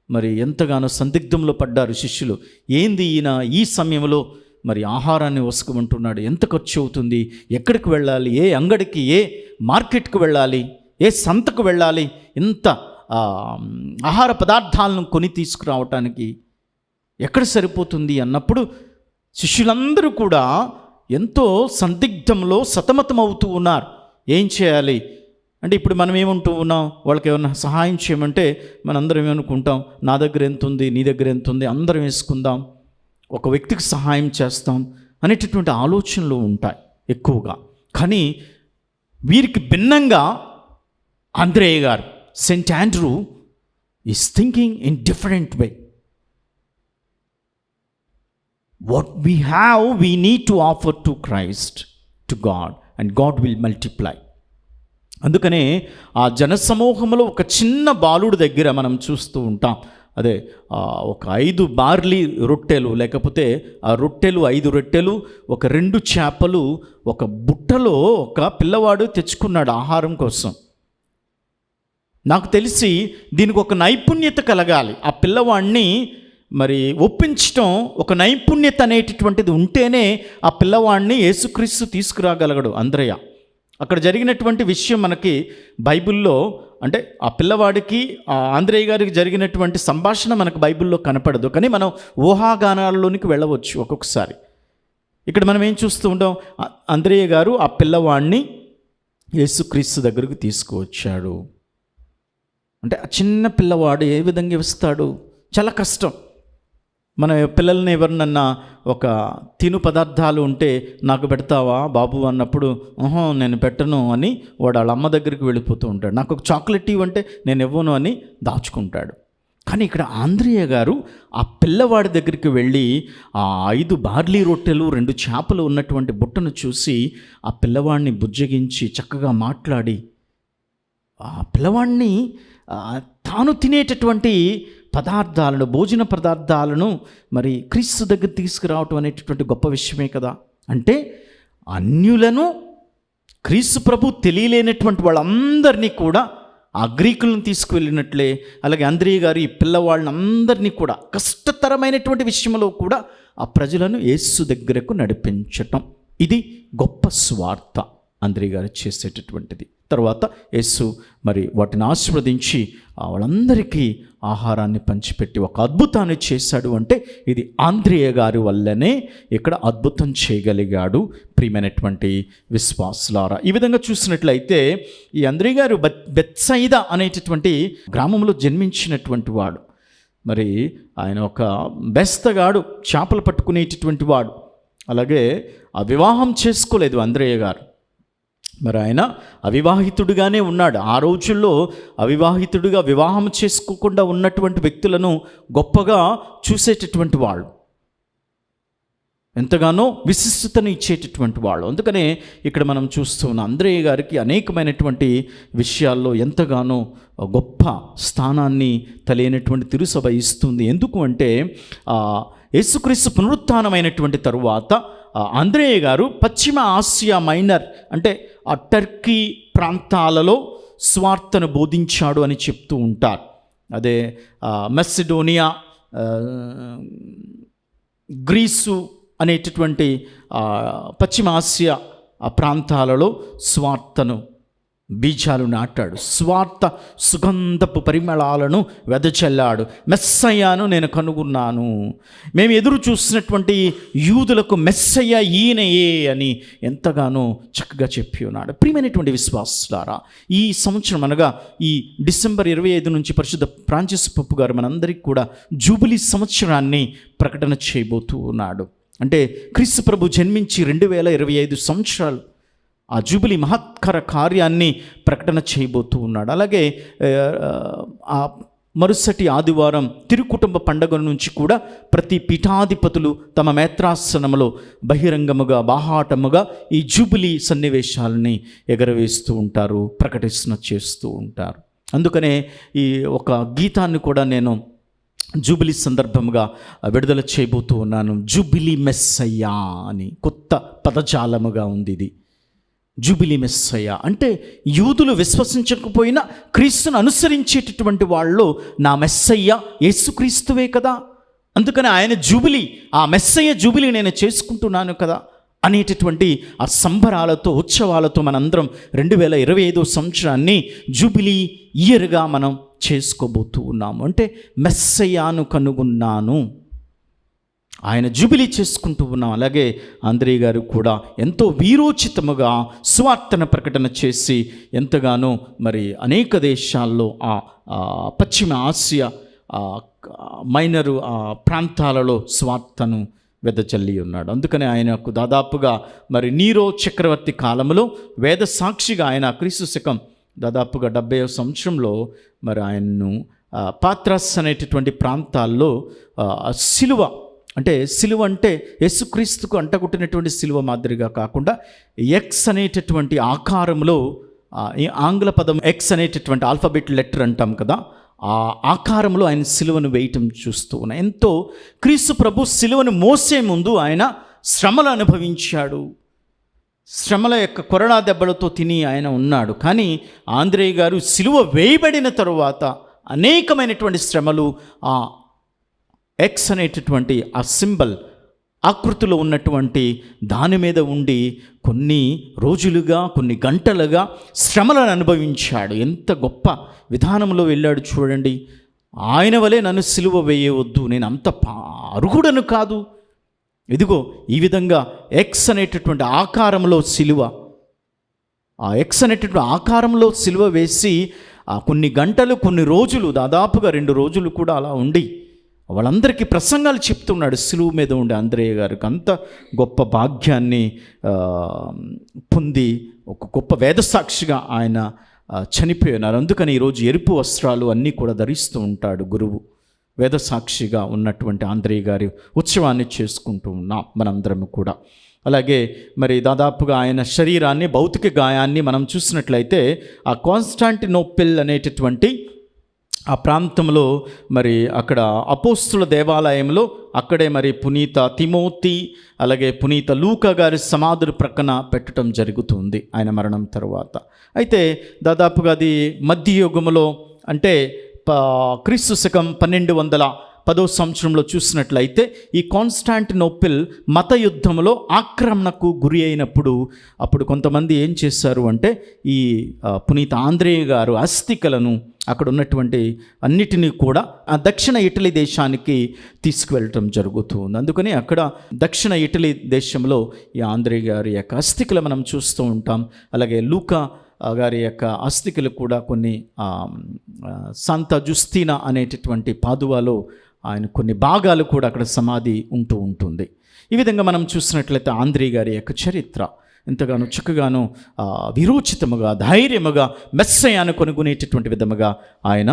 మరి ఎంతగానో సందిగ్ధంలో పడ్డారు శిష్యులు. ఏంది ఈయన ఈ సమయంలో మరి ఆహారాన్ని వసుకుమంటున్నాడు, ఎంత ఖర్చు అవుతుంది, ఎక్కడికి వెళ్ళాలి, ఏ అంగడికి, ఏ మార్కెట్కి వెళ్ళాలి, ఏ సంతకు వెళ్ళాలి, ఇంత ఆహార పదార్థాలను కొని తీసుకురావటానికి ఎక్కడ సరిపోతుంది అన్నప్పుడు శిష్యులందరూ కూడా ఎంతో సందిగ్ధంలో సతమతమవుతూ ఉన్నారు. ఏం చేయాలి అంటే ఇప్పుడు మనం ఏమంటూ ఉన్నాం, వాళ్ళకి ఏమన్నా సహాయం చేయమంటే మనందరం ఏమనుకుంటాం, నా దగ్గర ఎంత ఉంది, నీ దగ్గర ఎంత ఉంది, అందరం వేసుకుందాం, ఒక వ్యక్తికి సహాయం చేస్తాం అనేటటువంటి ఆలోచనలు ఉంటాయి ఎక్కువగా. కానీ వీరికి భిన్నంగా అంద్రేయ గారు, Saint Andrew is thinking in different way. What we have we need to offer to Christ, to God, and God will multiply. అందుకనే ఆ జనసమూహంలో ఒక చిన్న బాలుడు దగ్గర మనం చూస్తూ ఉంటాం. అదే ఒక 5 బార్లీ రొట్టెలు, లేకపోతే ఆ రొట్టెలు 5 రొట్టెలు, ఒక 2 చేపలు ఒక బుట్టలో ఒక పిల్లవాడు తెచ్చుకున్నాడు ఆహారం కోసం. నాకు తెలిసి దీనికి ఒక నైపుణ్యత కలగాలి. ఆ పిల్లవాడిని మరి ఒప్పించటం, ఒక నైపుణ్యత అనేటటువంటిది ఉంటేనే ఆ పిల్లవాడిని యేసుక్రీస్తు తీసుకురాగలగడు అంద్రయ్య. అక్కడ జరిగినటువంటి విషయం మనకి బైబిల్లో, అంటే ఆ పిల్లవాడికి ఆ ఆంద్రేయ గారికి జరిగినటువంటి సంభాషణ మనకు బైబిల్లో కనపడదు, కానీ మనం ఊహాగానాల్లోనికి వెళ్ళవచ్చు ఒక్కొక్కసారి. ఇక్కడ మనం ఏం చూస్తూ ఉంటాం, ఆంద్రేయ గారు ఆ పిల్లవాడిని యేసుక్రీస్తు దగ్గరకు తీసుకువచ్చాడు. అంటే ఆ చిన్న పిల్లవాడు ఏ విధంగా ఇస్తాడు? చాలా కష్టం. మన పిల్లల్ని ఎవరినన్నా ఒక తిను పదార్థాలు ఉంటే నాకు పెడతావా బాబు అన్నప్పుడు, నేను పెట్టను అని వాడు వాళ్ళ అమ్మ దగ్గరికి వెళ్ళిపోతూ ఉంటాడు. నాకు ఒక చాక్లెట్ ఇవ్వంటే నేను ఇవ్వను అని దాచుకుంటాడు. కానీ ఇక్కడ ఆంద్రేయ గారు ఆ పిల్లవాడి దగ్గరికి వెళ్ళి ఆ 5 బార్లీ రొట్టెలు 2 చేపలు ఉన్నటువంటి బుట్టను చూసి ఆ పిల్లవాడిని బుజ్జగించి చక్కగా మాట్లాడి ఆ పిల్లవాడిని తాను తినేటటువంటి పదార్థాలను, భోజన పదార్థాలను మరి క్రీస్తు దగ్గర తీసుకురావటం అనేటటువంటి గొప్ప విషయమే కదా. అంటే అన్యులను క్రీస్తు ప్రభు తెలియలేనటువంటి వాళ్ళందరినీ కూడా ఆ గ్రీకులను తీసుకువెళ్ళినట్లే, అలాగే ఆంద్రేయ గారు ఈ పిల్లవాళ్ళని అందరినీ కూడా కష్టతరమైనటువంటి విషయంలో కూడా ఆ ప్రజలను యేసు దగ్గరకు నడిపించటం, ఇది గొప్ప స్వార్థ ఆంద్రేయ గారు చేసేటటువంటిది. తర్వాత యేసు మరి వాటిని ఆశీర్వదించి వాళ్ళందరికీ ఆహారాన్ని పంచిపెట్టి ఒక అద్భుతాన్ని చేశాడు. అంటే ఇది ఆంద్రేయ గారి వల్లనే ఇక్కడ అద్భుతం చేయగలిగాడు. ప్రియమైనటువంటి విశ్వాసులారా, ఈ విధంగా చూసినట్లయితే ఈ ఆంద్రేయ గారు బెత్సయిదా అనేటటువంటి గ్రామంలో జన్మించినటువంటి వాడు. మరి ఆయన ఒక బెస్తగాడు, చేపలు పట్టుకునేటటువంటి వాడు. అలాగే ఆ వివాహం చేసుకోలేదు ఆంద్రేయ గారు. మరి ఆయన అవివాహితుడిగానే ఉన్నాడు. ఆ రోజుల్లో అవివాహితుడిగా వివాహం చేసుకోకుండా ఉన్నటువంటి వ్యక్తులను గొప్పగా చూసేటటువంటి వాళ్ళు, ఎంతగానో విశిష్టతను ఇచ్చేటటువంటి వాళ్ళు. అందుకనే ఇక్కడ మనం చూస్తున్న ఆంద్రేయ గారికి అనేకమైనటువంటి విషయాల్లో ఎంతగానో గొప్ప స్థానాన్ని తెలియనటువంటి తిరుసభ ఇస్తుంది. ఎందుకు అంటే యేసుక్రీస్తు పునరుత్థానమైనటువంటి తరువాత ఆంద్రేయ గారు పశ్చిమ ఆసియా మైనర్, అంటే ఆ టర్కీ ప్రాంతాలలో స్వార్థను బోధించాడు అని చెప్తూ ఉంటారు. అదే మెసిడోనియా, గ్రీసు అనేటటువంటి పశ్చిమ ఆసియా ఆ ప్రాంతాలలో స్వార్థను బీజాలు నాటాడు. స్వార్థ సుగంధపు పరిమళాలను వెదజల్లాడు. మెస్సయ్యను నేను కనుగొన్నాను. మేము ఎదురు చూసినటువంటి యూదులకు మెస్సయ్య ఈయనయే అని ఎంతగానో చక్కగా చెప్పి ఉన్నాడు. ప్రియమైనటువంటి విశ్వాసులారా, ఈ సంవత్సరం అనగా ఈ డిసెంబర్ 25 నుంచి పరిశుద్ధ ఫ్రాన్సిస్ పప్పు గారు మనందరికీ కూడా జూబిలీ సంవత్సరాన్ని ప్రకటన చేయబోతూ ఉన్నాడు. అంటే క్రీస్తు ప్రభు జన్మించి 2025 సంవత్సరాలు ఆ జూబిలీ మహత్కర కార్యాన్ని ప్రకటన చేయబోతూ ఉన్నాడు. అలాగే ఆ మరుసటి ఆదివారం తిరుకుటుంబ పండుగ నుంచి కూడా ప్రతి పీఠాధిపతులు తమ మేత్రాసనములో బహిరంగముగా బాహాటముగా ఈ జూబిలీ సన్నివేశాలని ఎగరవేస్తూ ఉంటారు, ప్రకటన చేస్తూ ఉంటారు. అందుకనే ఈ ఒక గీతాన్ని కూడా నేను జూబిలీ సందర్భంగా విడుదల చేయబోతూ ఉన్నాను. జూబిలీ మెస్సయ్యా అని కొత్త పదజాలముగా ఉంది ఇది. జూబిలీ మెస్సయ్య అంటే యూదులు విశ్వసించకపోయినా క్రీస్తును అనుసరించేటటువంటి వాళ్ళు నా మెస్సయ్య యేసుక్రీస్తువే కదా, అందుకని ఆయన జూబిలీ, ఆ మెస్సయ్య జూబిలీ నేను చేసుకుంటున్నాను కదా అనేటటువంటి ఆ సంబరాలతో ఉత్సవాలతో మనందరం 2025 సంవత్సరాన్ని జూబిలీ ఇయర్గా మనం చేసుకోబోతూ ఉన్నాము. అంటే మెస్సయ్యను కనుగొన్నాను, ఆయన జూబిలీ చేసుకుంటూ ఉన్నాం. అలాగే ఆంద్రేయ గారు కూడా ఎంతో వీరోచితముగా స్వార్థన ప్రకటన చేసి ఎంతగానో మరి అనేక దేశాల్లో ఆ పశ్చిమ ఆసియా మైనరు ప్రాంతాలలో స్వార్థను వెదజల్లి ఉన్నాడు. అందుకనే ఆయనకు దాదాపుగా మరి నీరో చక్రవర్తి కాలంలో వేద సాక్షిగా ఆయన క్రీస్తు శకం దాదాపుగా 70వ సంవత్సరంలో మరి ఆయన్ను పాత్రస్ అనేటటువంటి ప్రాంతాల్లో సిలువ అంటే సిలువ అంటే యేసుక్రీస్తుకు అంటగొట్టినటువంటి సిలువ మాదిరిగా కాకుండా ఎక్స్ అనేటటువంటి ఆకారంలో, ఈ ఆంగ్ల పదం ఎక్స్ అనేటటువంటి ఆల్ఫాబెట్ లెటర్ అంటాం కదా, ఆ ఆకారంలో ఆయన సిలువను వేయటం చూస్తూ ఉన్నాం. ఎంతో క్రీస్తు ప్రభు సిలువను మోసే ముందు ఆయన శ్రమలు అనుభవించాడు. శ్రమల యొక్క కొరడా దెబ్బలతో తిని ఆయన ఉన్నాడు. కానీ ఆంద్రేయ గారు సిలువ వేయబడిన తరువాత అనేకమైనటువంటి శ్రమలు, ఆ ఎక్స్ అనేటటువంటి ఆ సింబల్ ఆకృతిలో ఉన్నటువంటి దాని మీద ఉండి కొన్ని రోజులుగా, కొన్ని గంటలుగా శ్రమలను అనుభవించాడు. ఎంత గొప్ప విధానంలో వెళ్ళాడు చూడండి. ఆయన వలె నన్ను సిలువ వేయవద్దు, నేను అంత అర్హుడను కాదు, ఇదిగో ఈ విధంగా ఎక్స్ అనేటటువంటి ఆకారంలో సిలువ, ఆ ఎక్స్ అనేటటువంటి ఆకారంలో సిలువ వేసి కొన్ని గంటలు, కొన్ని రోజులు, దాదాపుగా 2 రోజులు కూడా అలా ఉండి వాళ్ళందరికీ ప్రసంగాలు చెప్తున్నాడు. సిలువ మీద ఉండే ఆంద్రేయ గారికి అంత గొప్ప భాగ్యాన్ని పొంది ఒక గొప్ప వేదసాక్షిగా ఆయన చనిపోయినారు. అందుకని ఈరోజు ఎరుపు వస్త్రాలు అన్నీ కూడా ధరిస్తూ ఉంటాడు గురువు. వేదసాక్షిగా ఉన్నటువంటి ఆంద్రేయ గారి ఉత్సవాన్ని చేసుకుంటూ ఉన్నాం మనందరం కూడా. అలాగే మరి దాదాపుగా ఆయన శరీరాన్ని, భౌతిక గాయాన్ని మనం చూసినట్లయితే ఆ కాన్స్టాంటినోపిల్ అనేటటువంటి ఆ ప్రాంతంలో మరి అక్కడ అపోస్తుల దేవాలయంలో అక్కడే మరి పునీత తిమోతి అలాగే పునీత లూకా గారి సమాధుల ప్రక్కన పెట్టడం జరుగుతుంది ఆయన మరణం తర్వాత. అయితే దాదాపుగా అది మధ్యయుగంలో అంటే క్రీస్తు శకం 1210వ సంవత్సరంలో చూసినట్లయితే ఈ కాన్స్టాంటినోపిల్ మత యుద్ధంలో ఆక్రమణకు గురి అయినప్పుడు అప్పుడు కొంతమంది ఏం చేశారు అంటే ఈ పునీత ఆంద్రేయ గారు అస్థికలను అక్కడ ఉన్నటువంటి అన్నిటినీ కూడా ఆ దక్షిణ ఇటలీ దేశానికి తీసుకువెళ్ళటం జరుగుతుంది. అందుకని అక్కడ దక్షిణ ఇటలీ దేశంలో ఈ ఆంద్రేయ గారి యొక్క అస్థికలు మనం చూస్తూ ఉంటాం. అలాగే లూకా గారి యొక్క అస్థికలు కూడా కొన్ని సంత జుస్తీనా అనేటటువంటి పాదువాలో ఆయన కొన్ని భాగాలు కూడా అక్కడ సమాధి ఉంటూ ఉంటుంది. ఈ విధంగా మనం చూసినట్లయితే ఆంద్రేయ గారి యొక్క చరిత్ర ఎంతగానో చక్కగానో విరోచితముగా, ధైర్యముగా మెస్సయాను కొనుగొనేటటువంటి విధముగా ఆయన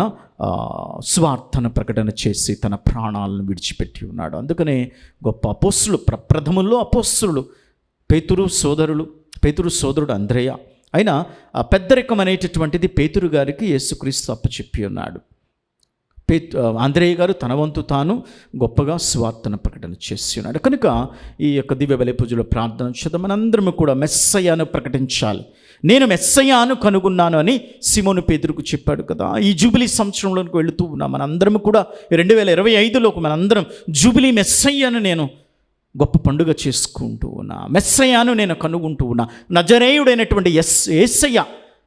స్వార్థను ప్రకటన చేసి తన ప్రాణాలను విడిచిపెట్టి ఉన్నాడు. అందుకనే గొప్ప అపోస్తులు, ప్రథముల్లో అపోస్తులు పేతురు సోదరుడు ఆంద్రేయ. అయినా ఆ పెద్దరికం అనేటటువంటిది పేతురు గారికి యేసుక్రీస్తు అప్పచెప్పి ఉన్నాడు. ఆంద్రేయ గారు తన వంతు తాను గొప్పగా స్వార్థన ప్రకటన చేసి ఉన్నాడు. కనుక ఈ యొక్క దివ్య బలి పూజలో ప్రార్థన చేద్దాం. మనందరము కూడా మెస్సయాను ప్రకటించాలి. నేను మెస్సయాను కనుగొన్నాను అని సిమోను పేతురుకు చెప్పాడు కదా. ఈ జూబిలీ సంవత్సరంలోకి వెళుతూ ఉన్నాం మనందరము కూడా. 2025లోకి మనందరం జూబిలీ మెస్సయ్యాను నేను గొప్ప పండుగ చేసుకుంటూ ఉన్నా, మెస్సయాను నేను కనుగొంటూ ఉన్నా, నజరేయుడైనటువంటి యేసయ్య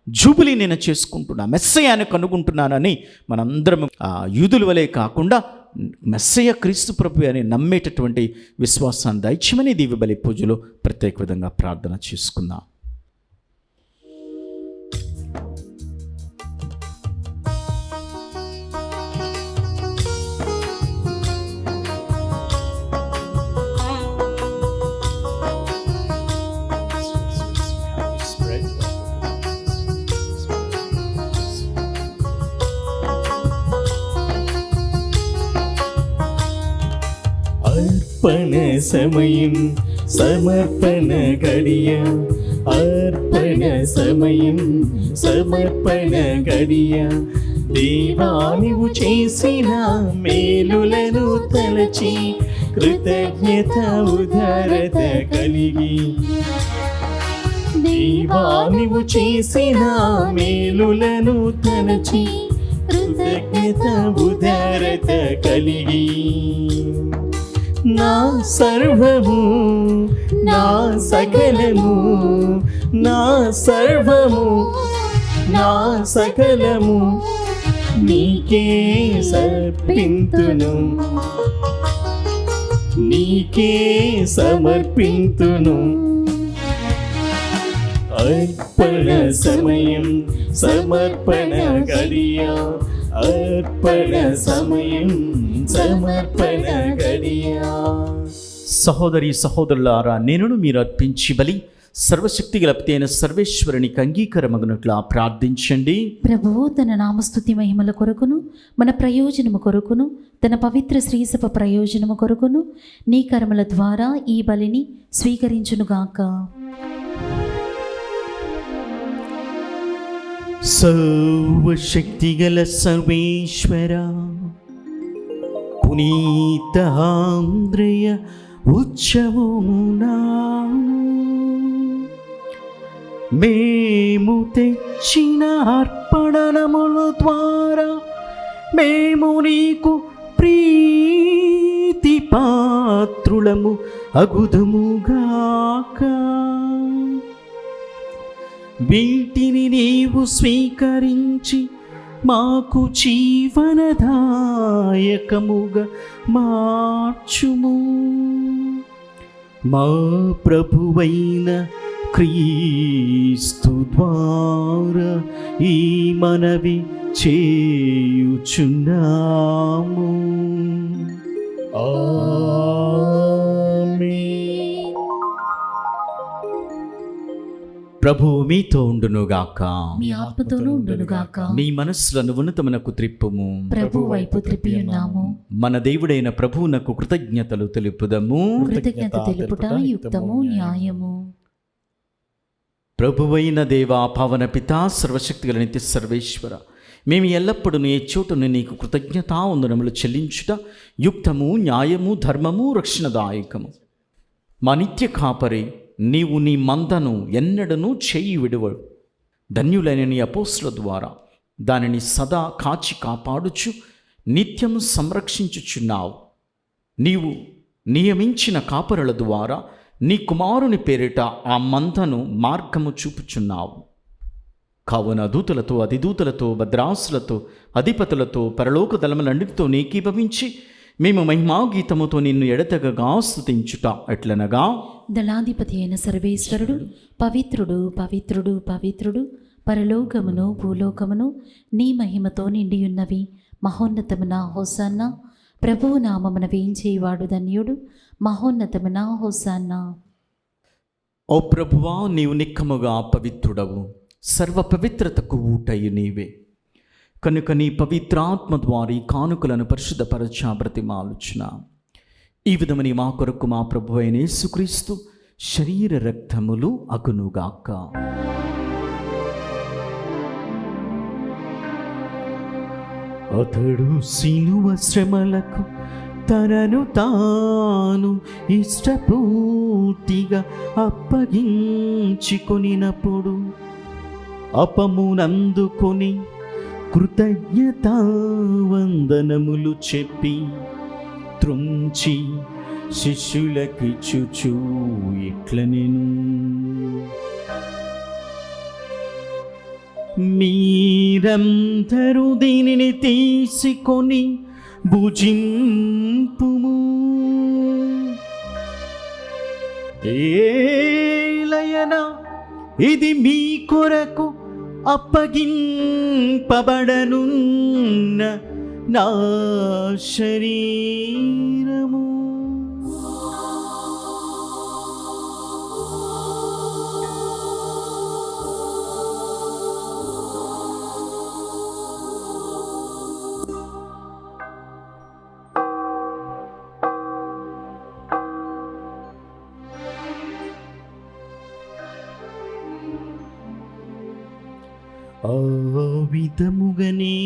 జూబిలీ నేను చేసుకుంటున్నా, మెస్సయాను కనుగొంటున్నానని మనందరం యూదుల వలె కాకుండా మెస్సయ్య క్రీస్తు ప్రభు అని నమ్మేటటువంటి విశ్వాసాన్ని దయచేయమని దివ్య బలి పూజలో ప్రత్యేక విధంగా ప్రార్థన చేసుకుందాం. అర్పణ సమయం సమర్పణ గడియ, అర్పణ సమయం సమర్పణ గడియ. దేవా నీవు చేసిన మేలులను తలచి కృతజ్ఞత ఉదారత కలిగి, దేవా నీవు చేసిన మేలులను తలచి కృతజ్ఞత ఉదారత కలిగి, నా సర్వము నా సకలము, నా సర్వము నా సకలము నీకే సమర్పింతును, నీకే సమర్పింతును. అర్పణ సమయం సమర్పణ గడియ, అర్పణ సమయం సమర్పణ గడియ. సహోదరి సహోదరులారా, నేను మీరు అర్పించి బలి సర్వశక్తి గలపతి అయిన సర్వేశ్వరునికి అంగీకారమగునట్లా ప్రార్థించండి. ప్రభువు తన నామస్తుతి మహిమల కొరకును మన ప్రయోజనము కొరకును తన పవిత్ర శ్రీసభ ప్రయోజనము కొరకును నీ కర్మల ద్వారా ఈ బలిని స్వీకరించునుగాక. సర్వశక్తిగల సర్వేశ్వర, పునీత ఆంద్రేయ ఉత్సవమునా మేము తెచ్చిన అర్పణముల ద్వారా మేము నీకు ప్రీతి పాత్రులము అగుదుముగాక. వీటిని నీవు స్వీకరించి మాకు జీవనదాయకముగా మార్చుము. మా ప్రభువైన క్రీస్తు ద్వారా ఈ మనవి చేయుచున్నాము. ఆమేన్. ప్రభువు మీతో ఉండునుగాక. మీ ఆత్మతోనూ ఉండునుగాక. మీ మనస్సులను ఉన్నతమునకు త్రిప్పుము. ప్రభు వైపు త్రిప్పి ఉన్నాము. మన దేవుడైన ప్రభువునకు కృతజ్ఞతలు తెలుపుదము. కృతజ్ఞత తెలుపుట యుక్తము న్యాయము. ప్రభువైన దేవా, పవన పితా, సర్వశక్తిగల నిత్య సర్వేశ్వర, మేము ఎల్లప్పుడూ ఏ చోటును నీకు కృతజ్ఞతావందనములు చెల్లించుట యుక్తము, న్యాయము, ధర్మము, రక్షణదాయకము. మా నిత్య కాపరి నీవు నీ మందను ఎన్నడనూ చేయి విడువడు. ధన్యులైన నీ అపోస్తుల ద్వారా దానిని సదా కాచి కాపాడుచు నిత్యము సంరక్షించుచున్నావు. నీవు నియమించిన కాపరుల ద్వారా నీ కుమారుని పేరిట ఆ మందను మార్గము చూపుచున్నావు. కావున దూతలతో, అధిదూతలతో, భద్రాసులతో, అధిపతులతో, పరలోక దళములన్నిటితో నీకీభవించి మేము మహిమాగీతముతో నిన్ను ఎడతెగగా స్తుతించుట ఎట్లనగా, దళాధిపతి అయిన సర్వేశ్వరుడు పవిత్రుడు, పవిత్రుడు, పవిత్రుడు, పరలోకమును భూలోకమును నీ మహిమతో నిండియున్నవి. మహోన్నతమున హోసన్నా. ప్రభువు నామమున వేయించేవాడు ధన్యుడు. మహోన్నతమున హోసన్నా. ఓ ప్రభువా, నీవు నిక్కముగా పవిత్రుడవు, సర్వ పవిత్రతకు ఊటయు నీవే. కనుక నీ పవిత్రాత్మ ద్వారా ఈ కానుకలను పరిశుద్ధపరచా బ్రతిమాలుచున్నా. ఈ విధమని మా కొరకు మా ప్రభు అయిన యేసుక్రీస్తు శరీర రక్తములు అగునుగాక. అతడు సిలువ శ్రమలకు తనను తాను ఇష్టపూర్తిగా అప్పగించుకొనినప్పుడు అపమునందుకొని కృతజ్ఞతావందనములు చెప్పి త్రుంచి శిష్యులకిచ్చుచు ఇట్లనెను, మీరందరూ దీనిని తీసుకొని భుజింపుము. ఏలయనా ఇది మీ కొరకు అప్పగింపబడనున్న నా శరీరము. ఆ విధముగనే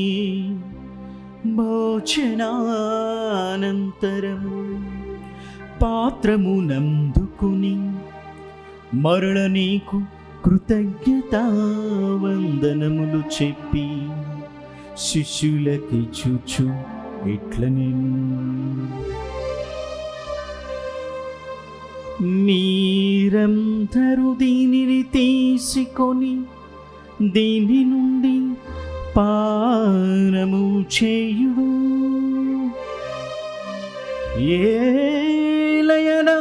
భోజనానంతరము పాత్రమునందుకుని మరల నీకు కృతజ్ఞతావందనములు చెప్పి శిష్యులకిచ్చుచు ఇట్లనెను, మీరందరూ దీనిని తీసుకొని దీని నుండి పానము చేయుడు. ఏలయనా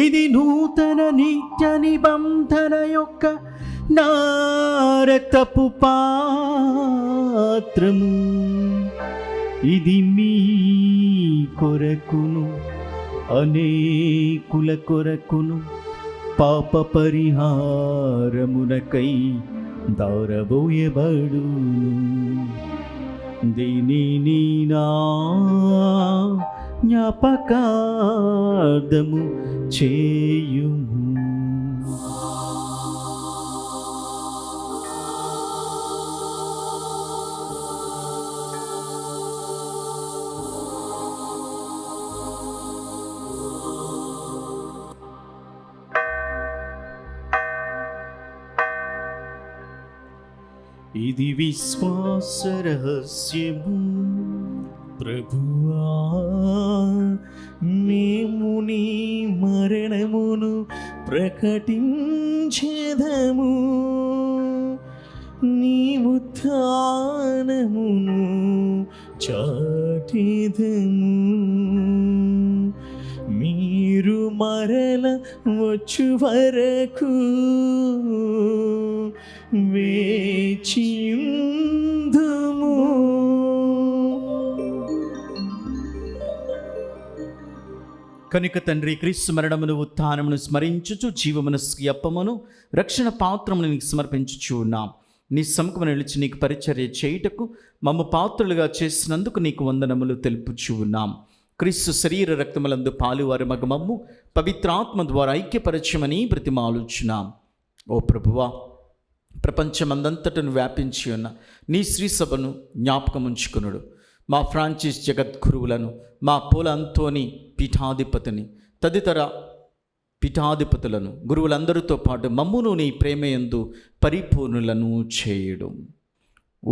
ఇది నూతన నిత్య నిబంధన యొక్క నా రక్తపు పాత్రము. ఇది మీ కొరకును అనేకుల కొరకును పాప పరిహారమునకై దారబోయబడును. దీనిని నా జ్ఞాపకార్థము చేయుము. ఇది విశ్వాస రహస్యము. ప్రభువా, మేము నీ మరణమును ప్రకటించెదము, నీ ఉత్థానమును చాటెదము. మీరు మరల వచ్చు వరకు వేచియుందుము. కనుక తండ్రి, క్రీస్తు మరణమును ఉత్థానమును స్మరించుచు జీవమునస్కి అప్పమును రక్షణ పాత్రమును నీకు సమర్పించుచు ఉన్నాం. నీ సముఖమున నిలిచి నీకు పరిచర్య చేయుటకు మమ్ము పాత్రులుగా చేసినందుకు నీకు వందనములు తెలుపుచు ఉన్నాం. క్రీస్తు శరీర రక్తములందు పాలువారి మగమమ్ము పవిత్రాత్మ ద్వారా ఐక్యపరచమని బ్రతిమాలుచున్నాం. ఓ ప్రభువా, ప్రపంచమందంతటను వ్యాపించి ఉన్న నీ శ్రీ సభను జ్ఞాపకముంచుకునుడు. మా ఫ్రాన్సిస్ జగద్గురువులను, మా పోల అంతోని పీఠాధిపతిని, తదితర పీఠాధిపతులను, గురువులందరితో పాటు మమ్మును నీ ప్రేమయందు పరిపూర్ణులను చేయుడు.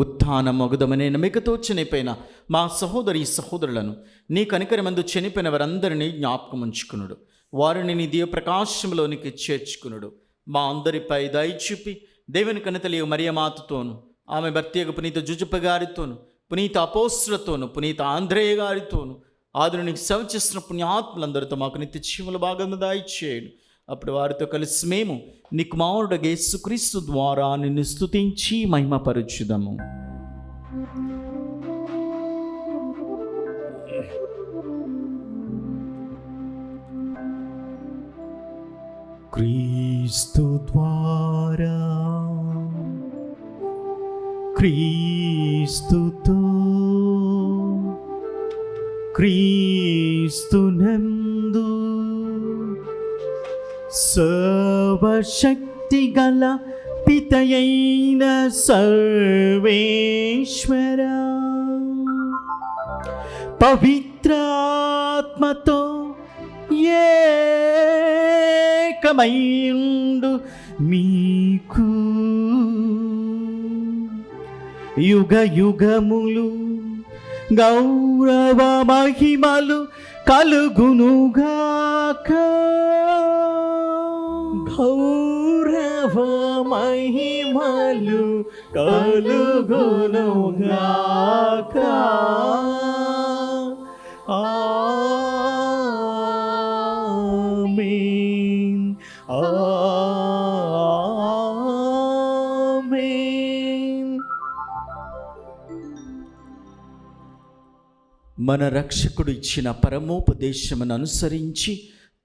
ఉత్థాన మగుదమనే నమ్మికతో చనిపోయిన మా సహోదరి సహోదరులను, నీ కనికరమందు చనిపోయిన వారందరినీ జ్ఞాపకముంచుకునుడు. వారిని నీ దివ్య ప్రకాశంలోనికి చేర్చుకునుడు. మా అందరిపై దయచూపి దేవుని కన్నతలియు మరియమాతతోను, ఆమె భర్తీయగు పునీత జుజుప గారితోను, పునీత అపోస్తులతోను, పునీత ఆంధ్రేయ గారితోను, ఆదునికి సేవ చేసిన పుణ్యాత్ములందరితో మాకు నిత్య జీవముల భాగము దయచేయండి. అప్పుడు వారితో కలిసి మేము నీ కుమారుడు యేసుక్రీస్తు ద్వారా నిన్ను స్తుతించి మహిమపరచుదము. క్రీస్తు ద్వారా, క్రీస్తుతో, క్రీస్తునందు సర్వశక్తి గల పితయైన సర్వేశ్వర, పవిత్రాత్మతో ఏకమైండు మీకు యుగ యుగములు గౌరవ మహిమలు కలుగునుగాక. గౌరవ మహిమలు కలుగునుగాక. ఆమేన్, ఆమేన్. మన రక్షకుడు ఇచ్చిన పరమోపదేశమును అనుసరించి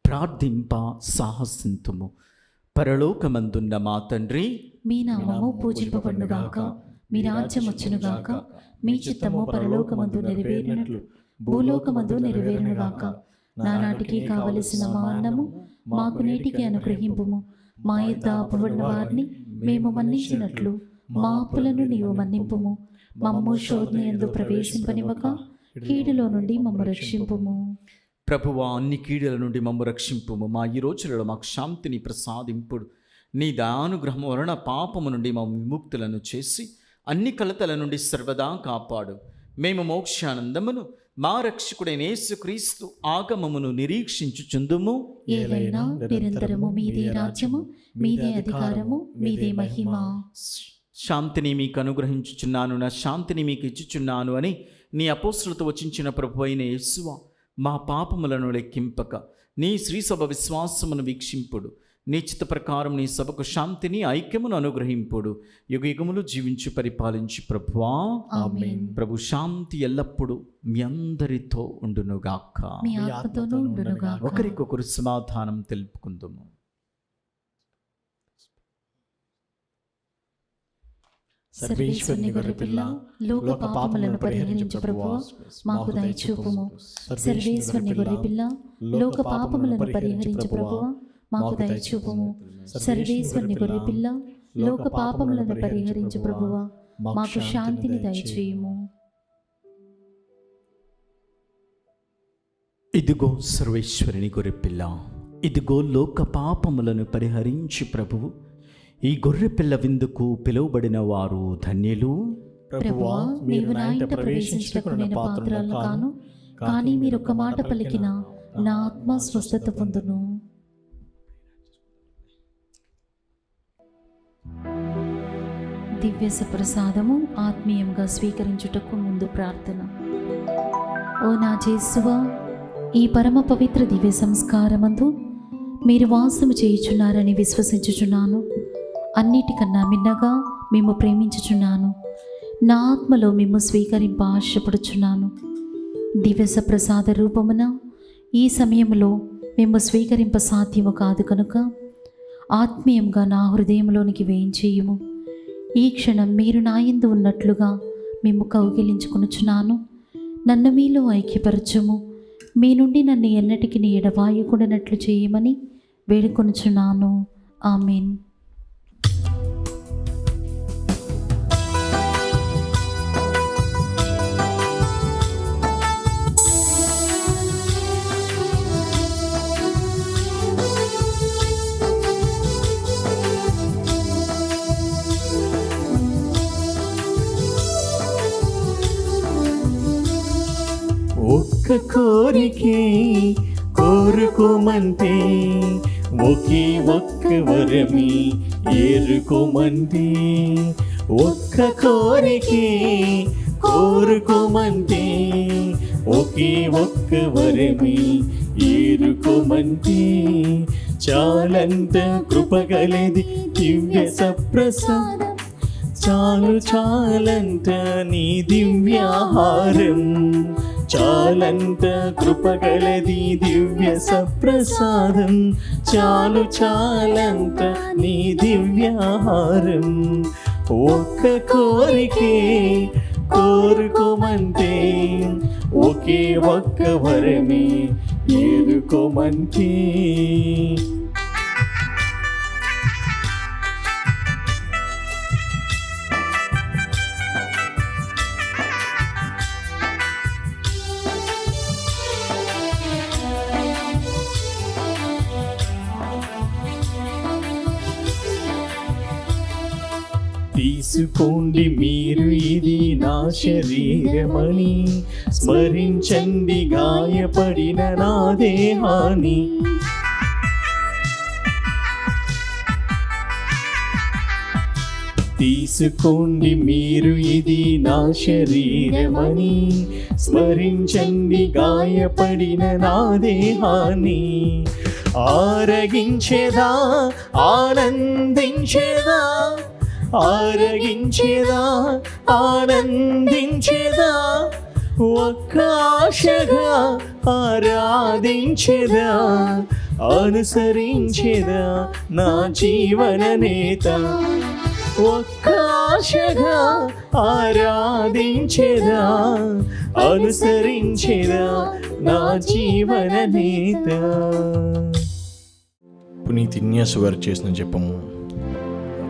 ప్రార్థింప సాహసింతుము. పరలోకమందున్న మా తండ్రి, మీ నామము పూజింపబడునుగాక, మీ రాజ్యం వచ్చునుగాక, మీ చిత్తము పరలోకమందు నెరవేరినట్లు భూలోకమందు నెరవేరునుగాక. నానాటికి కావలసిన మా అన్నము మాకు నేటికి అనుగ్రహింపుము. మా యొద్ద అప్పుబడిన వారిని మేము మన్నించినట్లు మా అప్పులను నీవు మన్నింపుము. మమ్ము శోధన యందు ప్రవేశింపనివ్వక కీడులో నుండి మమ్ము రక్షింపుము. ప్రభువా, అన్ని కీడుల నుండి మమ్ము రక్షింపుము. మా ఈ రోజులలో మాకు శాంతిని ప్రసాదింపుడు. నీ దయానుగ్రహం వలన పాపము నుండి మా విముక్తులను చేసి అన్ని కలతల నుండి సర్వదా కాపాడు. మేము మోక్షానందమును మా రక్షకుడైన యేసుక్రీస్తు ఆగమమును నిరీక్షించుచుందుము. ఏలైనా నిరంతరము మీదే రాజ్యము, మీదే అధికారము, మీదే మహిమ. శాంతిని మీకు అనుగ్రహించుచున్నాను, నా శాంతిని మీకు ఇచ్చుచున్నాను అని నీ అపోస్తులతో వచించిన ప్రభు అయిన యేసువా, మా పాపములను లెక్కింపక నీ శ్రీసభ విశ్వాసమును వీక్షింపుడు. నీ చిత్త ప్రకారం నీ సభకు శాంతిని ఐక్యమును అనుగ్రహింపుడు. యుగ యుగములు జీవించి పరిపాలించి ప్రభువా. ఆమేన్. ప్రభు శాంతి ఎల్లప్పుడూ మీ అందరితో ఉండునుగాక. మీ ఆత్మతోనూ ఉండునుగాక. ఒకరికొకరు సమాధానం తెలుపుకుందుము. సర్వేశ్వరుని గొర్రెపిల్ల, లోక పాపములను పరిహరించు ప్రభువా, మాకు దయ చూపుము. సర్వేశ్వరుని గొర్రెపిల్ల, లోక పాపములను పరిహరించు ప్రభువా, మాకు దయ చూపుము. సర్వేశ్వరుని గొర్రెపిల్ల, లోక పాపములను పరిహరించు ప్రభువా, మాకు శాంతిని దయచేయుము. ఇదిగో సర్వేశ్వరుని గొర్రెపిల్ల, ఇదిగో లోక పాపములను పరిహరించి ప్రభువు, ఈ గొర్రెపిల్ల విందుకు పిలువబడిన వారు ధన్యులు. ప్రభువా, మీరు నా ఇంట ప్రవేశించటకు నేను పాత్రలు కాను, కానీ మీరు ఒక్క మాట పలికిన నా ఆత్మ స్వస్థత పొందును. దివ్య ప్రసాదము ఆత్మీయంగా స్వీకరించుటకు ముందు ప్రార్థన. ఓ నా యేసువా, ఈ పరమ పవిత్ర దివ్య సంస్కారమందు మీరు వాసము చేయుచున్నారని విశ్వసించుచున్నాను. అన్నిటికన్నా మిన్నగా మేము ప్రేమించుచున్నాను. నా ఆత్మలో మేము స్వీకరింప ఆశపడుచున్నాను. దివ్య ప్రసాద రూపమున ఈ సమయంలో మేము స్వీకరింప సాధ్యము కాదు కనుక ఆత్మీయంగా నా హృదయంలోనికి వేయించేయుము. ఈ క్షణం మీరు నా యందు ఉన్నట్లుగా మేము కౌగిలించుకొనుచున్నాను. నన్ను మీలో ఐక్యపరచుము. మీ నుండి నన్ను ఎన్నటికి ఎడబాయకూడనట్లు చేయమని వేడుకొనుచున్నాను. ఆమేన్. ఒక్క కోరికే కోరుకోమంటే, ఒకే ఒక్క వరమే ఏరుకోమంటే. ఒక్క కోరికే కోరుకోమంటే, ఒకే ఒక్క వరమే ఏరుకోమంటే. చాలంత కృపగలది దివ్య సప్రసాదం, చాలు చాలంత నీ దివ్యాహారం. చాలంత కృపగలది దివ్య సప్రసాదం, చాలు చాలంత నీ దివ్యాహారం. ఒక్క కోరికే కోరుకోమంటే, ఒకే ఒక్క వరమే ఏరుకోమంటే. తీసుకోండి మీరు ఇది నా శరీరమని, స్మరించండి గాయపడిన నా దేహాన్ని. తీసుకోండి మీరు ఇది నా శరీరమని, స్మరించండి గాయపడిన నా దేహాన్ని. ఆరగించేదా ఆనందించేదా, ఆరగించేదా ఆనందించేదా, ఒక్క ఆశగా ఆరాధించేదా, అనుసరించేదా నా జీవన నేత. ఒక్క ఆశగా ఆరాధించేదా, అనుసరించేదా నా జీవన నేత. పునీత్ ఇన్యాసు గారు చేసిన జపము.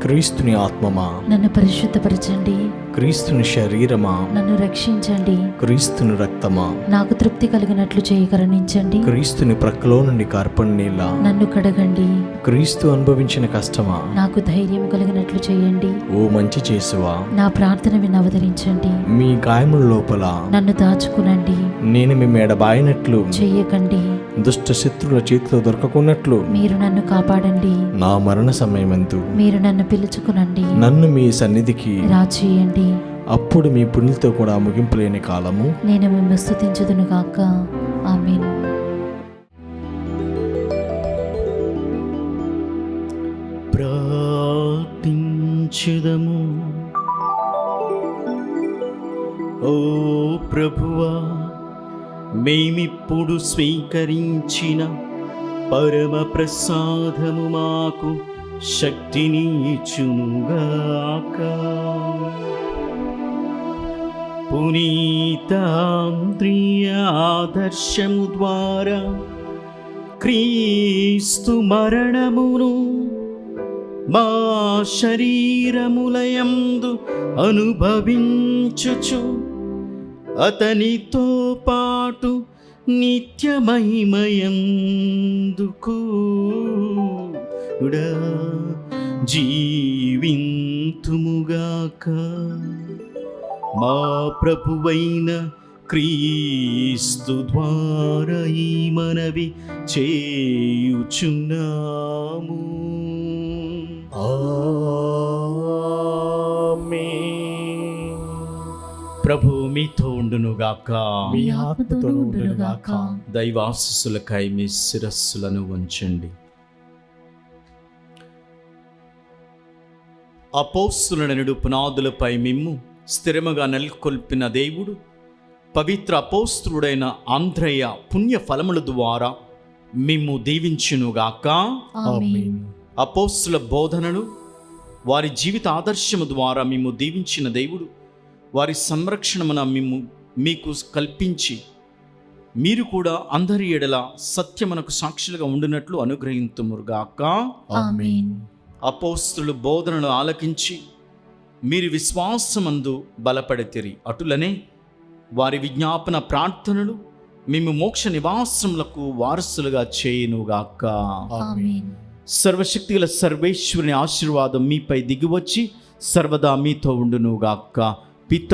క్రీస్తుని ఆత్మమా నన్ను పరిశుద్ధపరచండి, క్రీస్తుని శరీరమా నన్ను రక్షించండి, క్రీస్తుని రక్తమా నాకు తృప్తి కలిగినట్లు చేయకరణించండి, క్రీస్తుని ప్రక్కలో నుండి కార్పణ నీళ్ళ నన్ను కడగండి, క్రీస్తు అనుభవించిన కష్టమా నాకు ధైర్యం కలిగినట్లు చేయండి, ఓ మంచి చేసువా నా ప్రార్థన విని అవతరించండి, మీ గాయముల లోపల నన్ను దాచుకునండి, నేను మీ ఎడబాయినట్లు చెయ్యకండి, దుష్ట శత్రుల చేతిలో దొరకకున్నట్లు మీరు నన్ను కాపాడండి, నా మరణ సమయమందు మీరు నన్ను పిలుచుకునండి, నన్ను మీ సన్నిధికి రాచేయండి. అప్పుడు మీ పుణ్యులతో కూడా ముగింపులేని కాలము నేను మిమ్మల్ని స్తుతించుదును గాక. ఆమేన్. ప్రార్థించుదము. ఓ ప్రభువా, మేమిప్పుడు స్వీకరించిన పరమ ప్రసాదము మాకు శక్తిని ఇచ్చునుగాక. పునీత అంద్రియ ఆదర్శము ద్వారా క్రీస్తు మరణమును మా శరీరములయందు అనుభవించుచు అతనితో పాటు నిత్య మహిమయందుకు జీవింతుముగాక. మా ప్రభువైన క్రీస్తు ద్వారా ఈ మనవి చేయుచున్నాము. ఆమేన్. ప్రభు మీతో ఉండునుగాక. మీ ఆత్మతోనూ ఉండునుగాక. దైవాశీస్సులకై మీ శిరస్సులను ఉంచండి. అపోస్తులనడు పునాదులపై మిమ్ము స్థిరముగా నెలకొల్పిన దేవుడు పవిత్ర అపోస్తులుడైన ఆంద్రయ్య పుణ్య ఫలముల ద్వారా మిమ్ము దీవించునుగాక. ఆమేన్. అపోస్తుల బోధనలు వారి జీవిత ఆదర్శము ద్వారా మిమ్ము దీవించిన దేవుడు వారి సంరక్షణమున మీకు కల్పించి మీరు కూడా అందరి ఎడల సత్యమునకు సాక్షులుగా ఉండినట్లు అనుగ్రహింతుముగాక. ఆమేన్. అపోస్తులు బోధనలు ఆలకించి మీరు విశ్వాసమందు బలపడితిరి. అటులనే వారి విజ్ఞాపన ప్రార్థనలు మేము మోక్ష నివాసములకు వారసులుగా చేయునుగాక. ఆమేన్. సర్వశక్తిగల సర్వేశ్వరుని ఆశీర్వాదం మీపై దిగివచ్చి సర్వదా మీతో ఉండునుగాక. పిత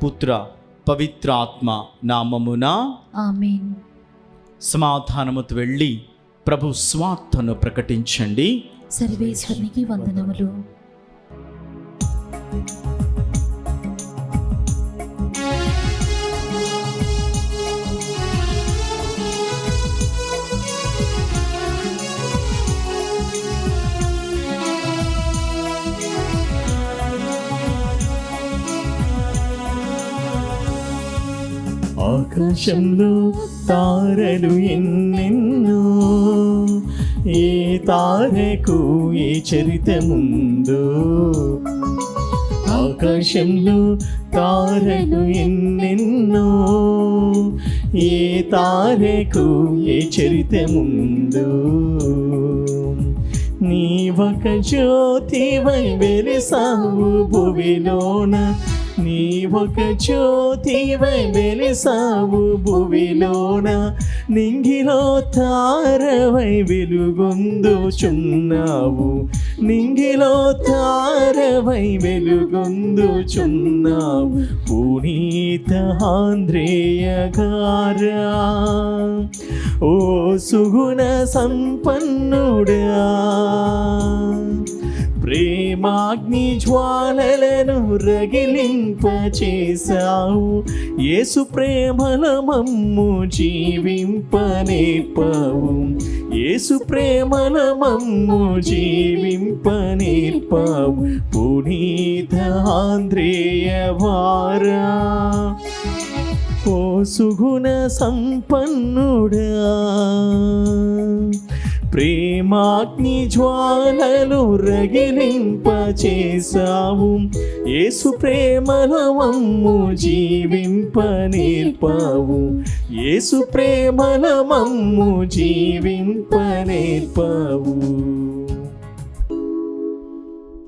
పుత్ర పవిత్ర ఆత్మ నామమున ఆమేన్. సమాధానముతో వెళ్ళి ప్రభు స్వార్థను ప్రకటించండి. సర్వేశ్వరునికి వందనములు. ఆకాశంలో తారలు ఎన్నెన్నో, ఏ తారకు ఏ చరితముందో. ఆకాశంలో తారలు ఎన్నెన్నో, ఏ తారకు ఏ చరితముందో. నీవొక జ్యోతివై వెలిసావు భువిలోన, నీవొక జ్యోతివై వెలిసావు భువిలోన. నింగిలో తారవై వెలుగొందుచున్నావు, నింగిలో తారవై వెలుగొందుచున్నావు. పునీత ఆంద్రేయ గారా, ఓ సుగుణ సంపన్నుడా, ప్రేమాగ్ని జ్వాలలను రగిలింపచేశావు. యేసు ప్రేమల మమ్ము జీవింపనేర్పావు, యేసు ప్రేమల మమ్ము జీవింపనేర్పావు. పునీత ఆంద్రేయ వారా, ఓ సుగుణ సంపన్నుడా, ప్రేమాగ్ని జ్వాలలు రగిలింపచేశావు. యేసు ప్రేమల మమ్ము జీవింపనేర్పావు, యేసు ప్రేమల మమ్ము జీవింపనేర్పావు.